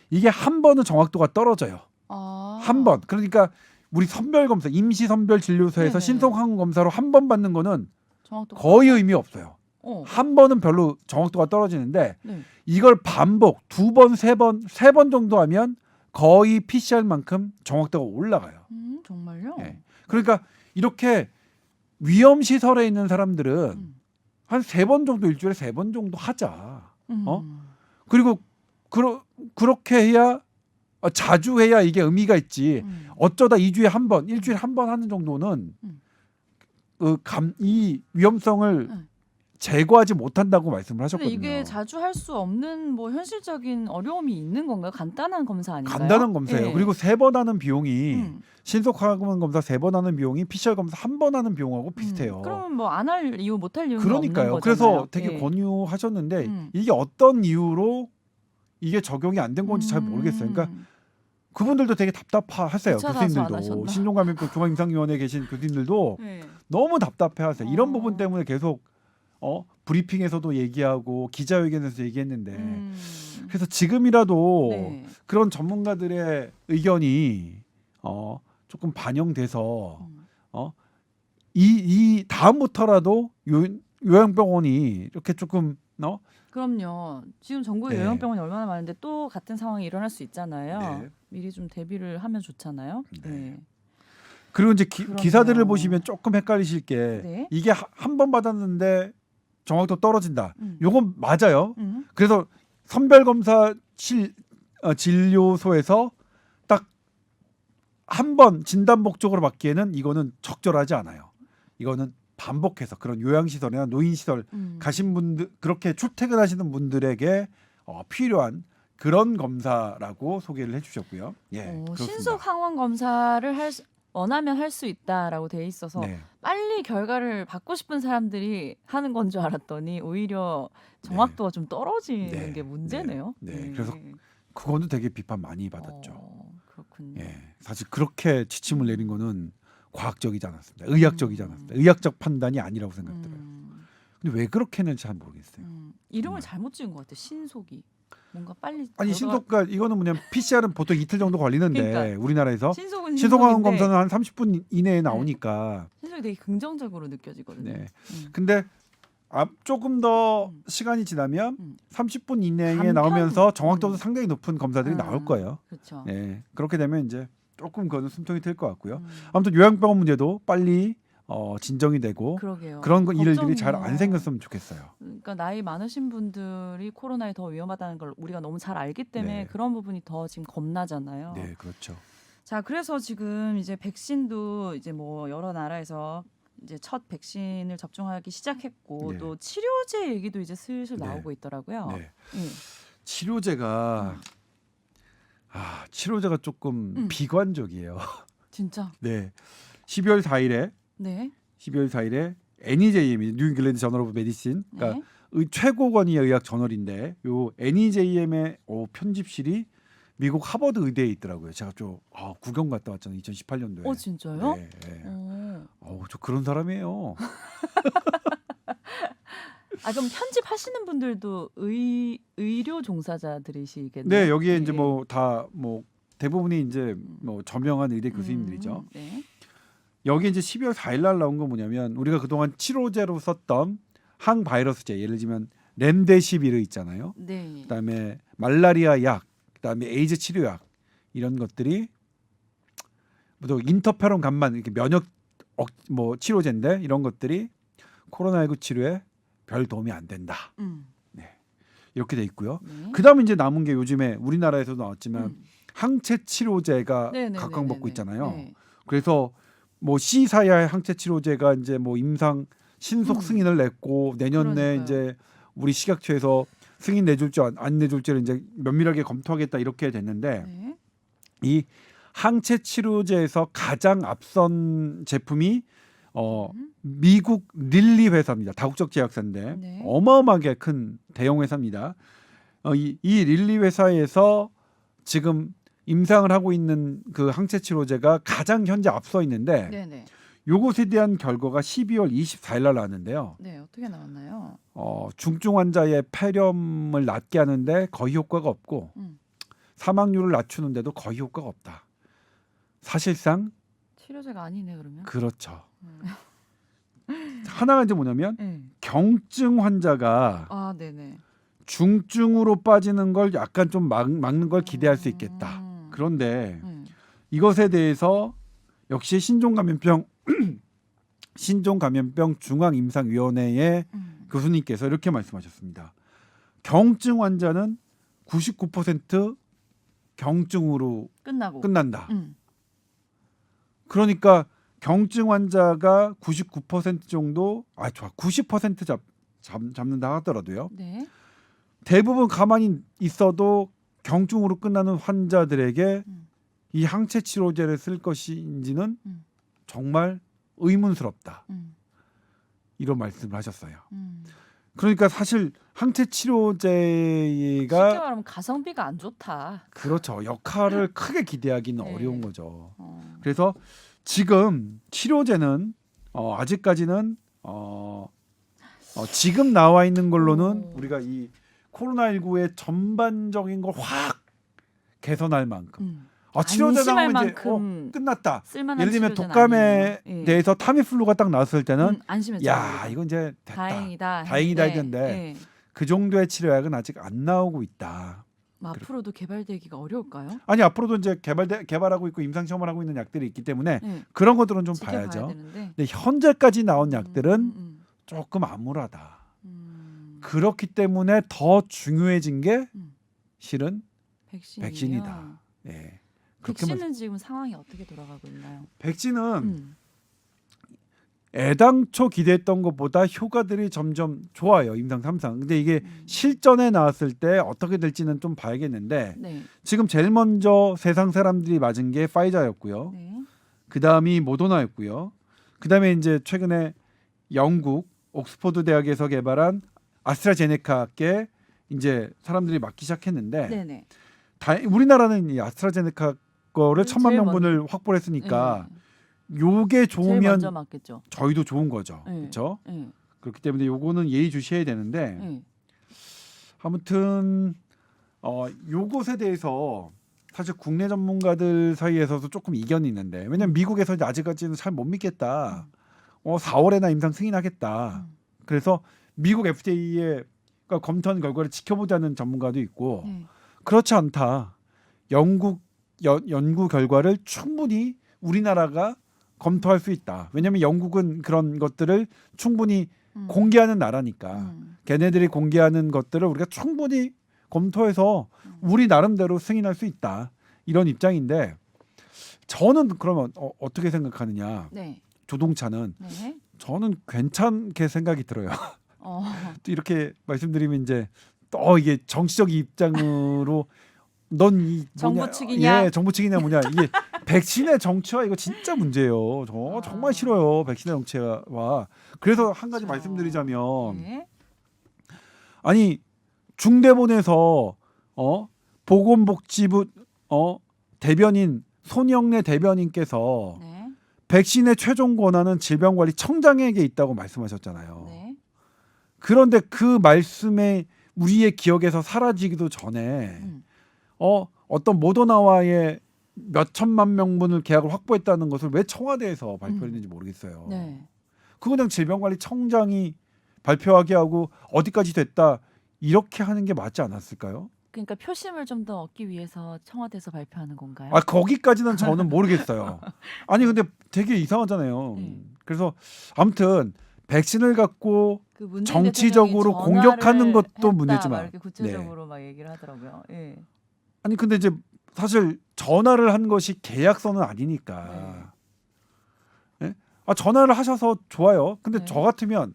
이게 한 번은 정확도가 떨어져요. 한 번. 그러니까 우리 선별 검사, 임시 선별 진료소에서 네네. 신속 항원 검사로 한 번 받는 거는 정확도가 거의 의미 없어요. 어. 한 번은 별로 정확도가 떨어지는데 네. 이걸 반복 2번, 3번, 3번 정도 하면 거의 PCR만큼 정확도가 올라가요. 정말요? 예. 그러니까 이렇게 위험 시설에 있는 사람들은 한 3번 정도 일주일에 3번 정도 하자. 그리고 그렇게 해야 자주 해야 이게 의미가 있지. 음. 어쩌다 2주에 한 번, 일주일에 한 번 하는 정도는 이 위험성을 제거하지 못한다고 말씀을 근데 하셨거든요. 이게 자주 할 수 없는 뭐 현실적인 어려움이 있는 건가요? 간단한 검사 아닌가요? 간단한 검사예요. 예. 그리고 3번 하는 비용이 음. 신속항원 검사 3번 하는 비용이 PCR 검사 1번 하는 비용하고 비슷해요. 그러면 뭐 안 할 이유 못 할 이유는 없는 그러니까요. 거잖아요. 그래서 되게 예. 권유하셨는데 음. 이게 어떤 이유로 이게 적용이 안 된 건지 잘 모르겠어요. 그러니까 그분들도 되게 답답하세요. 주차 가서 안 교수님들도 하셨나? 신종감염병 중앙임상위원회에 계신 교수님들도 예. 너무 답답해하세요. 이런 어. 부분 때문에 계속 브리핑에서도 얘기하고 기자회견에서 얘기했는데 그래서 지금이라도 네. 그런 전문가들의 의견이 조금 반영돼서 이 다음부터라도 요양병원이 이렇게 조금 그럼요. 지금 전국에 네. 요양병원이 얼마나 많은데 또 같은 상황이 일어날 수 있잖아요. 네. 미리 좀 대비를 하면 좋잖아요. 네. 네. 그리고 이제 그럼요. 기사들을 보시면 조금 헷갈리실 게 네. 이게 한 번 받았는데 정확도 떨어진다. 음. 요건 맞아요. 음. 그래서 선별검사 진료소에서 딱 한 번 진단 목적으로 받기에는 이거는 적절하지 않아요. 이거는 반복해서 그런 요양시설이나 노인시설 가신 분들 그렇게 출퇴근하시는 분들에게 필요한 그런 검사라고 소개를 해주셨고요. 예, 그렇습니다. 신속 항원 검사를 원하면 할 수 있다라고 돼 있어서 네. 빨리 결과를 받고 싶은 사람들이 하는 건 줄 알았더니 오히려 정확도가 좀 떨어지는 네. 게 문제네요. 네. 그래서 그거는 되게 비판 많이 받았죠. 그렇군요. 예, 사실 그렇게 지침을 내린 거는 과학적이지 않았습니다. 의학적이지 않았습니다. 의학적 판단이 아니라고 생각들어요. 근데 왜 그렇게 했는지 잘 모르겠어요. 이름을 잘못 지은 것 같아요. 신속이 뭔가 빨리 아니 신속가 이거는 뭐냐면 PCR은 보통 이틀 정도 걸리는데 그러니까. 우리나라에서 신속은 신속항원 신속인데 검사는 한 30분 이내에 나오니까. 신속이 되게 긍정적으로 느껴지거든요. 네. 근데 조금 더 시간이 지나면 30분 이내에 간편? 나오면서 정확도도 상당히 높은 검사들이 나올 거예요. 그렇죠. 네. 그렇게 되면 이제 조금 그거는 숨통이 트일 것 같고요. 아무튼 요양병원 문제도 빨리 진정이 되고 그러게요. 그런 일들이 걱정이에요. 잘 안 생겼으면 좋겠어요. 그러니까 나이 많으신 분들이 코로나에 더 위험하다는 걸 우리가 너무 잘 알기 때문에 네. 그런 부분이 더 지금 겁나잖아요. 네, 그렇죠. 자, 그래서 지금 이제 백신도 이제 뭐 여러 나라에서 이제 첫 백신을 접종하기 시작했고 네. 또 치료제 얘기도 이제 슬슬 네. 나오고 있더라고요. 네. 예. 치료제가 치료제가 조금 비관적이에요. 진짜. 네. 12월 4일에 네. NEJM이 뉴 잉글랜드 저널 오브 메디신, 그러니까 최고 권위의 의학 저널인데 요 NEJM의 편집실이 미국 하버드 의대에 있더라고요. 제가 좀 구경 갔다 왔잖아요. 2018년도에. 진짜요? 네. 네. 저 그런 사람이에요. 그럼 편집하시는 분들도 의료 종사자들이시겠네요. 네, 여기에 예, 이제 예. 뭐 다 뭐 대부분이 이제 뭐 저명한 의대 교수님들이죠. 네. 여기 이제 12월 4일 날 나온 건 뭐냐면 우리가 그동안 치료제로 썼던 항바이러스제, 예를 들면 렘데시비르 있잖아요. 네. 그다음에 말라리아 약, 그다음에 에이즈 치료약 이런 것들이 또 인터페론 감만 이렇게 면역 뭐 치료제인데 이런 것들이 코로나19 치료에 별 도움이 안 된다. 네. 이렇게 돼 있고요. 네. 그다음에 이제 남은 게 요즘에 우리나라에서도 나왔지만 항체 치료제가 각광받고 있잖아요. 네. 그래서 뭐 C사야의 항체 치료제가 이제 뭐 임상 신속 승인을 냈고 내년 내에 그러니까요. 이제 우리 식약처에서 승인 내줄지 안 내줄지를 이제 면밀하게 검토하겠다 이렇게 됐는데 네. 이 항체 치료제에서 가장 앞선 제품이 미국 릴리 회사입니다. 다국적 제약사인데 네. 어마어마하게 큰 대형 회사입니다. 이 릴리 회사에서 지금 임상을 하고 있는 그 항체 치료제가 가장 현재 앞서 있는데 네네. 요것에 대한 결과가 12월 24일 날 나왔는데요. 네, 어떻게 나왔나요? 중증 환자의 폐렴을 낮게 하는데 거의 효과가 없고 사망률을 낮추는데도 거의 효과가 없다. 사실상 치료제가 아니네 그러면. 그렇죠. 하나가 이제 뭐냐면 네. 경증 환자가 네네. 중증으로 빠지는 걸 약간 좀 막는 걸 기대할 수 있겠다. 그런데 이것에 대해서 역시 신종감염병 중앙임상위원회의 교수님께서 이렇게 말씀하셨습니다. 경증 환자는 99% 경증으로 끝나고. 끝난다. 음. 그러니까 경증 환자가 99% 정도 90% 잡는다 하더라도요. 네. 대부분 가만히 있어도 경증으로 끝나는 환자들에게 음. 이 항체 치료제를 쓸 것인지는 음. 정말 의문스럽다. 음. 이런 말씀을 하셨어요. 음. 그러니까 사실 항체 쉽게 치료제가 말하면 가성비가 안 좋다. 그렇죠. 역할을 크게 기대하기는 네. 어려운 거죠. 어. 그래서 지금 치료제는 아직까지는 지금 나와 있는 걸로는 오. 우리가 이 코로나19의 전반적인 걸 확 개선할 만큼 치료제 안심할 나오면 이제 만큼 끝났다. 쓸만한 예를 들면 치료제는 독감에 아니에요. 예. 대해서 타미플루가 딱 나왔을 때는 안심했죠. 야 이건 이제 됐다. 다행이다. 다행이다 했는데, 했는데 예. 그 정도의 치료약은 아직 안 나오고 있다. 앞으로도 개발되기가 어려울까요? 아니 앞으로도 이제 개발하고 있고 임상 시험을 하고 있는 약들이 있기 때문에 네. 그런 것들은 좀 지켜봐야 봐야죠. 되는데. 근데 현재까지 나온 약들은 음. 조금 암울하다. 음. 그렇기 때문에 더 중요해진 게 음. 실은 백신이요? 백신이다. 예. 그렇게 백신은 지금 상황이 어떻게 돌아가고 있나요? 백신은 애당초 기대했던 것보다 효과들이 점점 좋아요. 임상 3상. 근데 이게 실전에 나왔을 때 어떻게 될지는 좀 봐야겠는데 네. 지금 제일 먼저 세상 사람들이 맞은 게 파이자였고요. 네. 그다음이 모더나였고요. 그다음에 이제 최근에 영국 옥스퍼드 대학에서 개발한 아스트라제네카께 이제 사람들이 맞기 시작했는데 네네. 우리나라는 이 아스트라제네카 거를 제일 1,000만 명분을 확보를 했으니까 요게 제일 좋으면 먼저 맞겠죠. 저희도 좋은 거죠. 네. 그렇죠? 네. 그렇기 때문에 요거는 예의 주셔야 되는데 네. 아무튼 요것에 대해서 사실 국내 전문가들 사이에서도 조금 이견이 있는데 왜냐면 미국에서 이제 아직까지는 잘 못 믿겠다. 4월에나 임상 승인하겠다. 그래서 미국 FDA에 검토한 결과를 지켜보자는 전문가도 있고 네. 그렇지 않다. 영국 연구 결과를 충분히 우리나라가 검토할 수 있다. 왜냐하면 영국은 그런 것들을 충분히 공개하는 나라니까 걔네들이 공개하는 것들을 우리가 충분히 검토해서 우리 나름대로 승인할 수 있다. 이런 입장인데 저는 그러면 어떻게 생각하느냐. 네. 조동찬은 네. 저는 괜찮게 생각이 들어요. 어. 또 이렇게 말씀드리면 이제 또 이게 정치적 입장으로 넌 이 정부 측이냐? 예, 정부 측이냐 뭐냐. 이게 백신의 정치화 이거 진짜 문제예요. 저 정말 싫어요. 백신의 정치화. 그래서 한 가지 그렇죠. 말씀드리자면 네. 아니 중대본에서 보건복지부 대변인 손영래 대변인께서 네. 백신의 최종 권한은 질병관리청장에게 있다고 말씀하셨잖아요. 네. 그런데 그 말씀에 우리의 기억에서 사라지기도 전에 어떤 모더나와의 몇 천만 명분을 계약을 확보했다는 것을 왜 청와대에서 발표했는지 모르겠어요. 네. 그거 그냥 질병관리청장이 발표하게 하고 어디까지 됐다 이렇게 하는 게 맞지 않았을까요? 그러니까 표심을 좀 더 얻기 위해서 청와대에서 발표하는 건가요? 거기까지는 저는 모르겠어요. 아니 근데 되게 이상하잖아요. 그래서 아무튼 백신을 갖고 그 문재인 정치적으로 대통령이 공격하는 전화를 것도 했다, 문제지만 막 이렇게 구체적으로 막 얘기를 하더라고요. 예. 아니 근데 이제 사실 전화를 한 것이 계약서는 아니니까. 예? 전화를 하셔서 좋아요. 근데 네. 저 같으면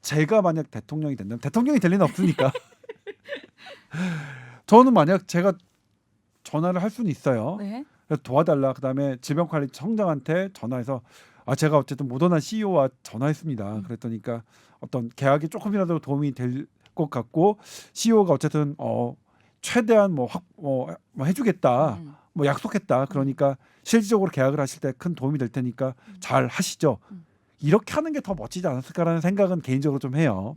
제가 만약 대통령이 된다면 대통령이 될 리는 없으니까. 저는 만약 제가 전화를 할 수는 있어요. 네. 그래서 도와달라. 그다음에 질병관리청장한테 전화해서 제가 어쨌든 모더나 CEO와 전화했습니다. 그랬더니까 어떤 계약이 조금이라도 도움이 될 것 같고 CEO가 어쨌든 최대한 뭐 해주겠다. 뭐 약속했다. 그러니까 실질적으로 계약을 하실 때 큰 도움이 될 테니까 잘 하시죠. 이렇게 하는 게 더 멋지지 않았을까라는 생각은 개인적으로 좀 해요.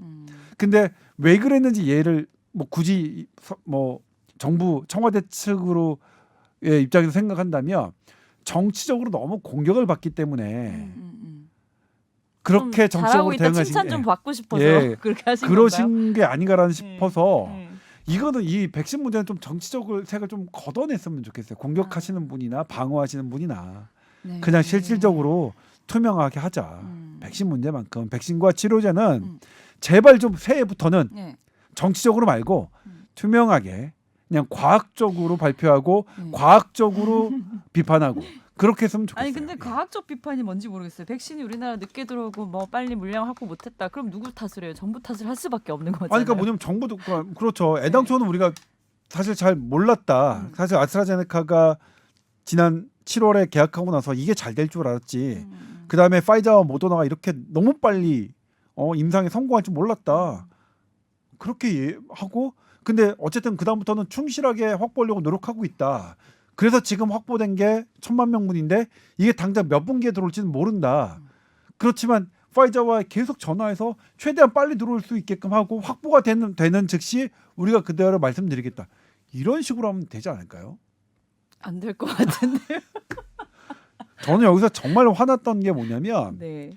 근데 왜 그랬는지 얘를 뭐 굳이 뭐 정부 청와대 측으로의 입장에서 생각한다면 정치적으로 너무 공격을 받기 때문에 그렇게 정치적으로 대응하신 칭찬 좀 받고 싶어서 그렇게 하신 그러신 건가요? 게 아닌가라는 싶어서 이거는 이 백신 문제는 좀 정치적으로 색을 좀 걷어냈으면 좋겠어요. 공격하시는 분이나 방어하시는 분이나 네. 그냥 실질적으로 투명하게 하자. 백신 문제만큼 백신과 치료제는 제발 좀 새해부터는 네. 정치적으로 말고 투명하게 그냥 과학적으로 발표하고 과학적으로 비판하고 그렇게 했으면 좋겠어요. 아니 근데 과학적 비판이 뭔지 모르겠어요. 백신이 우리나라 늦게 들어오고 뭐 빨리 물량 확보 못했다. 그럼 누구 탓을 해요? 정부 탓을 할 수밖에 없는 거잖아요. 아니 그러니까 뭐냐면 정부도 그렇죠. 애당초는 우리가 사실 잘 몰랐다. 사실 아스트라제네카가 지난 7월에 계약하고 나서 이게 잘 될 줄 알았지. 그 다음에 파이자와 모더나가 이렇게 너무 빨리 임상에 성공할 줄 몰랐다. 그렇게 하고 근데 어쨌든 그 다음부터는 충실하게 확보하려고 노력하고 있다. 그래서 지금 확보된 게 1,000만 명분인데 이게 당장 몇 분기에 들어올지는 모른다. 그렇지만 파이자와 계속 전화해서 최대한 빨리 들어올 수 있게끔 하고 확보가 되는 즉시 우리가 그대로 말씀드리겠다. 이런 식으로 하면 되지 않을까요? 안 될 것 같은데. 저는 여기서 정말 화났던 게 뭐냐면 네.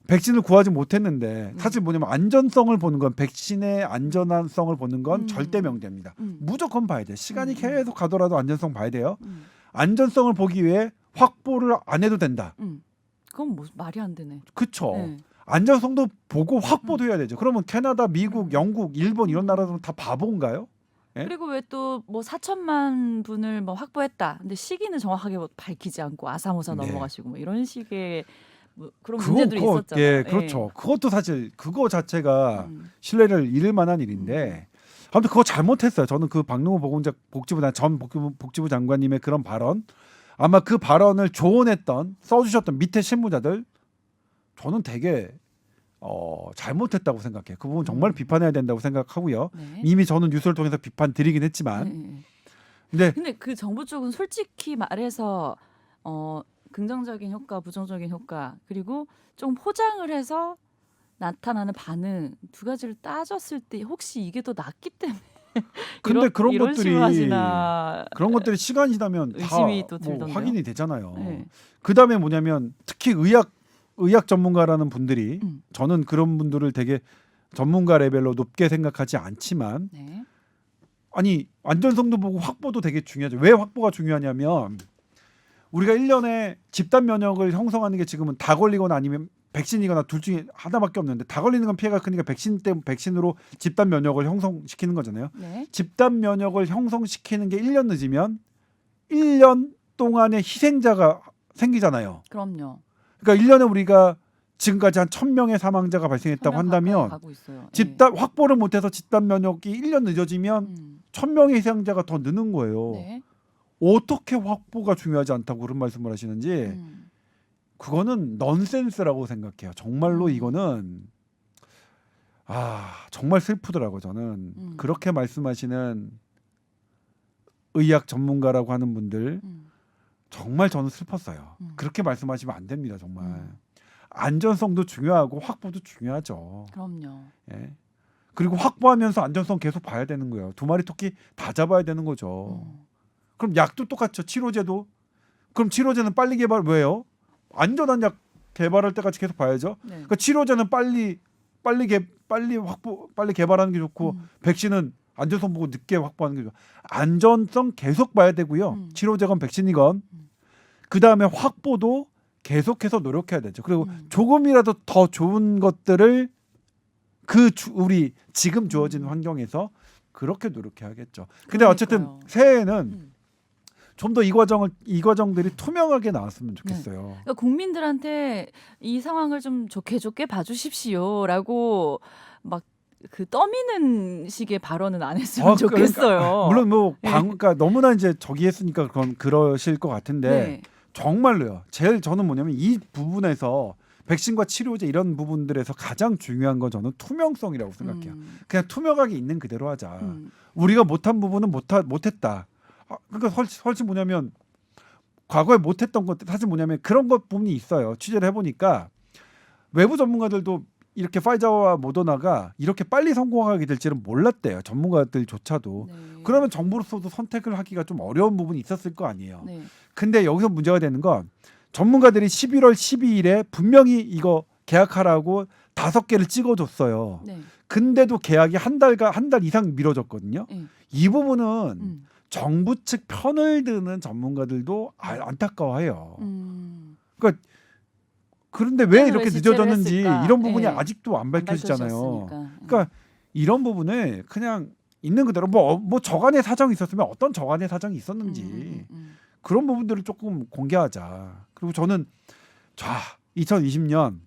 백신을 구하지 못했는데 사실 뭐냐면 안전성을 보는 건 백신의 안전성을 보는 건 절대 명제입니다. 무조건 봐야 돼. 시간이 계속 가더라도 안전성 봐야 돼요. 안전성을 보기 위해 확보를 안 해도 된다. 그건 뭐 말이 안 되네. 그쵸. 네. 안전성도 보고 확보도 해야 되죠. 그러면 캐나다, 미국, 영국, 일본 이런 나라들은 다 바보인가요? 예? 그리고 왜 또 뭐 4천만 분을 뭐 확보했다. 근데 시기는 정확하게 뭐 밝히지 않고 아사모사 네. 넘어가시고 뭐 이런 식의 뭐 그런 문제들이 있었잖아요. 예, 그렇죠. 그것도 사실 그거 자체가 신뢰를 잃을 만한 일인데 아무튼 그거 잘못했어요. 저는 그 박능호 전 복지부 장관님의 그런 발언 아마 그 발언을 조언했던 써주셨던 밑에 실무자들 저는 되게 잘못했다고 생각해요. 그 부분 정말 비판해야 된다고 생각하고요. 네. 이미 저는 뉴스를 통해서 비판 드리긴 했지만 근데 그 정부 쪽은 솔직히 말해서 긍정적인 효과, 부정적인 효과 그리고 좀 포장을 해서 나타나는 반응 두 가지를 따졌을 때 혹시 이게 더 낫기 때문에 근데 그런 이런 것들이 식으로 하시나 그런 것들이 시간이 지나면 다 의심이 또 뭐 들던데요? 확인이 되잖아요. 네. 그다음에 뭐냐면 특히 의학 전문가라는 분들이 저는 그런 분들을 되게 전문가 레벨로 높게 생각하지 않지만 네. 아니 안전성도 보고 확보도 되게 중요하죠. 왜 확보가 중요하냐면 우리가 1년에 집단 면역을 형성하는 게 지금은 다 걸리거나 아니면 백신이거나 둘 중에 하나밖에 없는데 다 걸리는 건 피해가 크니까 백신으로 집단 면역을 형성시키는 거잖아요. 네. 집단 면역을 형성시키는 게 1년 늦으면 1년 동안의 희생자가 생기잖아요. 그럼요. 그러니까 1년에 우리가 지금까지 한 1,000명의 사망자가 발생했다고 한다면 가고 있어요. 집단 확보를 못해서 집단 면역이 1년 늦어지면 1,000명의 희생자가 더 느는 거예요. 네. 어떻게 확보가 중요하지 않다고 그런 말씀을 하시는지 그거는 넌센스라고 생각해요. 정말로 이거는 정말 슬프더라고요. 저는 그렇게 말씀하시는 의학 전문가라고 하는 분들 정말 저는 슬펐어요. 그렇게 말씀하시면 안 됩니다. 정말 안전성도 중요하고 확보도 중요하죠. 그럼요. 예. 그리고 확보하면서 안전성 계속 봐야 되는 거예요. 두 마리 토끼 다 잡아야 되는 거죠. 그럼 약도 똑같죠. 치료제도. 그럼 치료제는 빨리 개발 왜요? 안전한 약 개발할 때까지 계속 봐야죠. 네. 그러니까 치료제는 빨리 개발하는 게 좋고 백신은 안전성 보고 늦게 확보하는 게 좋고 안전성 계속 봐야 되고요. 치료제건 백신이건 그 다음에 확보도 계속해서 노력해야 되죠. 그리고 조금이라도 더 좋은 것들을 우리 지금 주어진 환경에서 그렇게 노력해야겠죠. 근데 어쨌든 그러니까요. 새해에는 좀 더 이 과정들이 투명하게 나왔으면 좋겠어요. 그러니까 국민들한테 이 상황을 좀 좋게 봐주십시오라고 막 그 떠미는 식의 발언은 안 했으면 좋겠어요. 그러니까, 물론 뭐 그러니까 너무나 이제 저기 했으니까 그러실 것 같은데 네. 정말로요. 제일 저는 뭐냐면 이 부분에서 백신과 치료제 이런 부분들에서 가장 중요한 건 저는 투명성이라고 생각해요. 그냥 투명하게 있는 그대로 하자. 우리가 못한 부분은 못했다. 그러니까 훨씬 뭐냐면 과거에 못했던 것 사실 뭐냐면 그런 것 부분이 있어요. 취재를 해보니까 외부 전문가들도 이렇게 파이자와 모더나가 이렇게 빨리 성공하게 될지는 몰랐대요. 전문가들조차도. 네. 그러면 정부로서도 선택을 하기가 좀 어려운 부분이 있었을 거 아니에요. 네. 근데 여기서 문제가 되는 건 전문가들이 11월 12일에 분명히 이거 계약하라고 5개를 찍어줬어요. 네. 근데도 계약이 한 달 이상 미뤄졌거든요. 네. 이 부분은 정부 측 편을 드는 전문가들도 안타까워해요. 그러니까 그런데 왜 이렇게 늦어졌는지 이런 부분이 네. 아직도 안 밝혀지잖아요. 밝혀졌으니까. 그러니까 이런 부분을 그냥 있는 그대로 뭐 저간의 사정이 있었으면 어떤 저간의 사정이 있었는지 그런 부분들을 조금 공개하자. 그리고 저는 2020년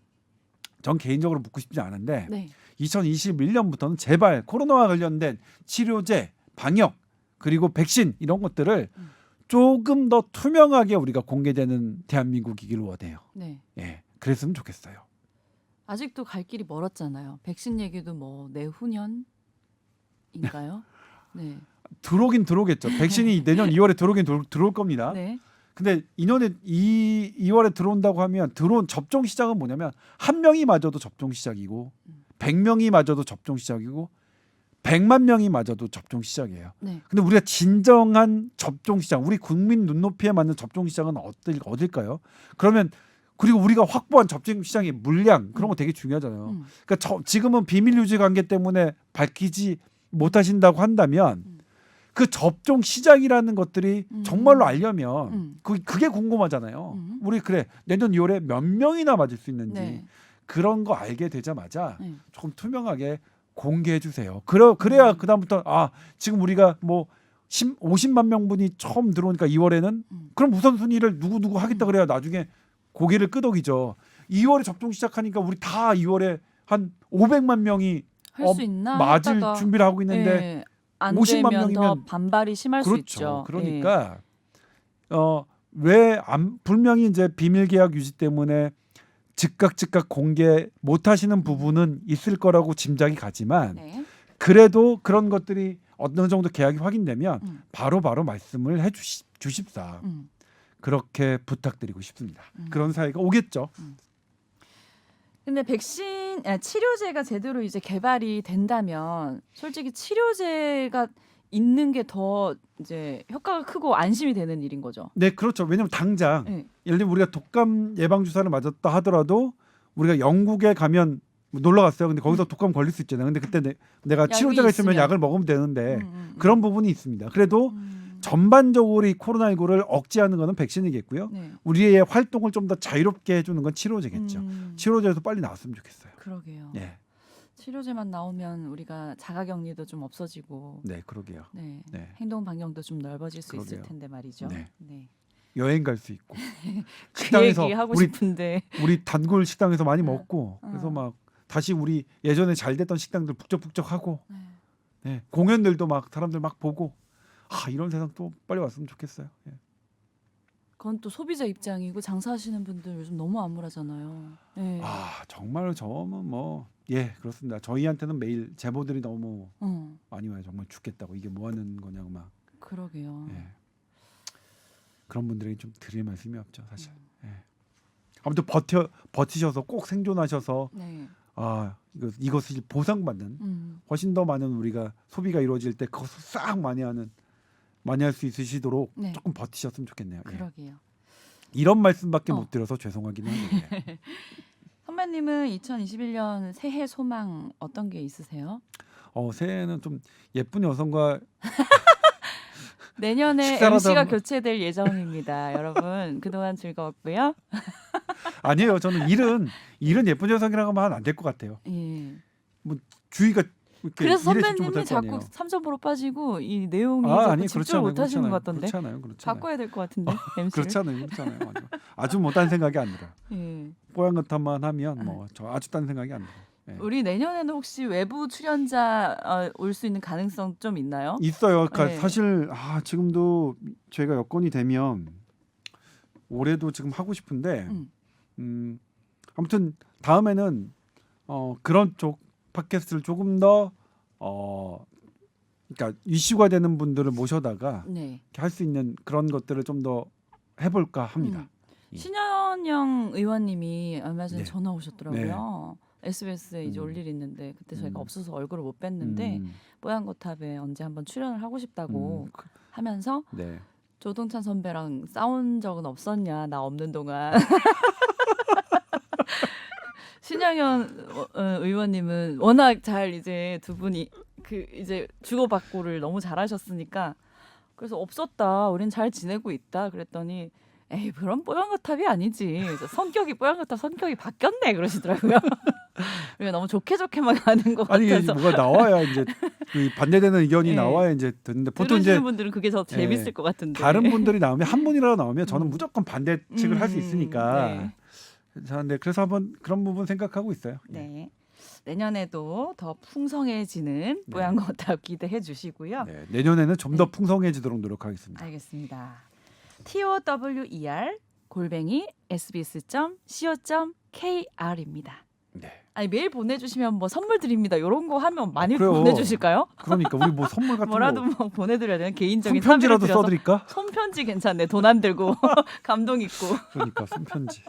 전 개인적으로 묻고 싶지 않은데 네. 2021년부터는 제발 코로나와 관련된 치료제, 방역 그리고 백신 이런 것들을 조금 더 투명하게 우리가 공개되는 대한민국이길 원해요. 네. 예, 그랬으면 좋겠어요. 아직도 갈 길이 멀었잖아요. 백신 얘기도 뭐 내후년인가요? 네. 들어오긴 들어오겠죠. 백신이 내년 2월에 들어오긴 들어올 겁니다. 네. 근데 2월에 들어온다고 하면 들어온 접종 시작은 뭐냐면 1명이 맞아도 접종 시작이고 100명이 맞아도 접종 시작이고 100만 명이 맞아도 접종 시작이에요. 네. 근데 우리가 진정한 접종 시장, 우리 국민 눈높이에 맞는 접종 시장은 어딜까요? 그러면 그리고 우리가 확보한 접종 시장의 물량 그런 거 되게 중요하잖아요. 그러니까 지금은 비밀 유지 관계 때문에 밝히지 못하신다고 한다면 그 접종 시장이라는 것들이 정말로 알려면 그게 궁금하잖아요. 우리 그래 내년 2월에 몇 명이나 맞을 수 있는지 네. 그런 거 알게 되자마자 네. 조금 투명하게 공개해 주세요. 그래야 그다음부터 지금 우리가 뭐 50만 명분이 처음 들어오니까 2월에는 그럼 우선순위를 누구 하겠다 그래야 나중에 고개를 끄덕이죠. 2월에 접종 시작하니까 우리 다 2월에 한 500만 명이 할 수 있나 맞을 했다가, 준비를 하고 있는데 네. 안 50만 되면 더 명이면 반발이 심할 수 그렇죠. 있죠. 그러니까 왜 분명히 이제 비밀 계약 유지 때문에 즉각 공개 못 하시는 부분은 있을 거라고 짐작이 가지만 네. 그래도 그런 것들이 어느 정도 계약이 확인되면 바로 말씀을 해 주십사. 그렇게 부탁드리고 싶습니다. 그런 사회가 오겠죠. 근데 치료제가 제대로 이제 개발이 된다면 솔직히 치료제가 있는 게 더 이제 효과가 크고 안심이 되는 일인 거죠. 네, 그렇죠. 왜냐하면 당장 네. 예를 들면 우리가 독감 예방 주사를 맞았다 하더라도 우리가 영국에 가면 놀러 갔어요. 근데 거기서 독감 걸릴 수 있잖아요. 근데 그때 내가 약이 치료제가 있으면 있으면. 약을 먹으면 되는데 그런 부분이 있습니다. 그래도 전반적으로 이 코로나19를 억제하는 거는 백신이겠고요. 네. 우리의 활동을 좀 더 자유롭게 해주는 건 치료제겠죠. 치료제에서 빨리 나왔으면 좋겠어요. 그러게요. 예, 치료제만 나오면 우리가 자가격리도 좀 없어지고 네, 그러게요. 네. 네. 행동 반경도 좀 넓어질 수 있을 그러게요. 텐데 말이죠. 네. 네. 여행 갈 수 있고 그 식당에서 얘기 하고 우리 싶은데 우리 단골 식당에서 많이 먹고 그래서 막 다시 우리 예전에 잘 됐던 식당들 북적북적하고 네, 공연들도 막 사람들 막 보고 이런 세상 또 빨리 왔으면 좋겠어요. 예. 그건 또 소비자 입장이고 장사하시는 분들 요즘 너무 암울하잖아요. 네. 정말 저는 그렇습니다. 저희한테는 매일 제보들이 너무 많이 와요. 정말 죽겠다고 이게 뭐 하는 거냐고 막. 그러게요. 예. 그런 분들에게 좀 드릴 말씀이 없죠, 사실. 예. 아무튼 버티셔서 꼭 생존하셔서 네. 이것을 보상받는 훨씬 더 많은 우리가 소비가 이루어질 때 그것을 싹 많이 할 수 있으시도록 네. 조금 버티셨으면 좋겠네요. 예. 그러게요. 이런 말씀밖에 못 드려서 죄송하긴 한데. 선배님은 2021년 새해 소망 어떤 게 있으세요? 새해에는 좀 예쁜 여성과 내년에 식사라도 MC가 한번- 교체될 예정입니다. 여러분 그동안 즐거웠고요. 아니에요. 저는 일은 예쁜 여성이라고 하면 안 될 것 같아요. 예. 주의가 이렇게 그래서 일에 집중 선배님이 못할 거 자꾸 아니에요. 삼점포로 빠지고 이 내용이 아니 자꾸 그렇지 집중 않아요. 못하시는 것 같던데. 그렇지 않아요. 바꿔야 될 것 같은데 MC를. 그렇지 않아요. 아주 못한 생각이 안 들어요. 예. 뽀얀거탑만 하면 저 아주 딴 생각이 안 들어요. 예. 우리 내년에는 혹시 외부 출연자 올 수 있는 가능성 좀 있나요? 있어요. 그러니까 네. 사실 지금도 저희가 여건이 되면 올해도 지금 하고 싶은데 아무튼 다음에는 그런 쪽 팟캐스트를 조금 더 그러니까 이슈가 되는 분들을 모셔다가 네. 할 수 있는 그런 것들을 좀 더 해볼까 합니다. 예. 신현영 의원님이 얼마 전에 네. 전화 오셨더라고요. SBS에 이제 올 일이 있는데 그때 저희가 없어서 얼굴을 못 뵀는데 뽀얀거탑에 언제 한번 출연을 하고 싶다고 하면서 네. 조동찬 선배랑 싸운 적은 없었냐 나 없는 동안. 신영현 의원님은 워낙 잘 이제 두 분이 이제 주고받고를 너무 잘하셨으니까 그래서 없었다. 우린 잘 지내고 있다. 그랬더니 에이 그런 뽀얀거탑이 아니지. 성격이 뽀얀거탑 성격이 바뀌었네 그러시더라고요. 우리가 너무 좋게 좋게만 가는 것 아니 같아서. 뭐가 나와야 이제 그 반대되는 의견이 네. 나와야 이제 듣는데 보통 들으시는 이제 분들은 그게 더 재밌을 것 같은데. 다른 분들이 나오면 한 분이라도 나오면 저는 음. 무조건 반대측을 할 수 있으니까. 네. 네, 그래서 한번 그런 부분 생각하고 있어요. 네. 내년에도 더 풍성해지는 네. 뽀얀거탑 기대해 주시고요. 네, 내년에는 좀 더 풍성해지도록 노력하겠습니다. 알겠습니다. tower@sbs.co.kr입니다. 네. 아니 메일 보내주시면 뭐 선물 드립니다. 이런 거 하면 많이 그래요. 보내주실까요? 그러니까 우리 뭐 선물 같은 뭐라도 거 뭐 보내드려야 되는 개인적인 손편지라도 사비를 들여서. 써드릴까? 손편지 괜찮네. 돈 안 들고 감동 있고. 그러니까 손편지.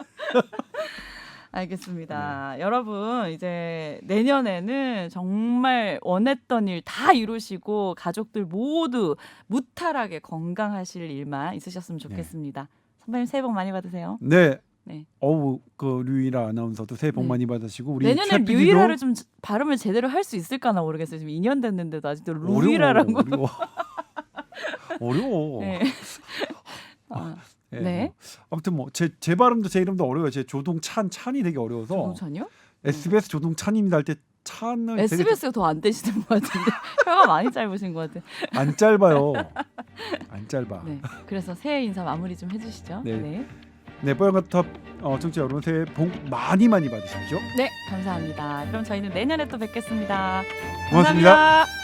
알겠습니다. 여러분 이제 내년에는 정말 원했던 일 다 이루시고 가족들 모두 무탈하게 건강하실 일만 있으셨으면 좋겠습니다. 선배님 새해 복 많이 받으세요. 네. 네. 어우 그 류이라 아나운서도 새해 복 네. 많이 받으시고 우리 내년에 최 PD도 류이라를 좀 발음을 제대로 할 수 있을까나 모르겠어요. 지금 2년 됐는데도 아직도 루이라라는 거. 어려워. 네. 아, 네. 네. 아무튼 뭐 제 발음도 제 이름도 어려워요. 제 조동찬이 되게 어려워서 조동찬이요? SBS 조동찬입니다 할 때 찬을 SBS가 더 안 되시는 것 같은데 혀가 많이 짧으신 것 같아. 안 짧아요. 안 짧아. 네. 그래서 새해 인사 마무리 좀 해주시죠. 네. 네. 네, 뽀얀거탑 청취자 여러분 새해 복 많이 받으십시오. 네, 감사합니다. 그럼 저희는 내년에 또 뵙겠습니다. 고맙습니다. 감사합니다.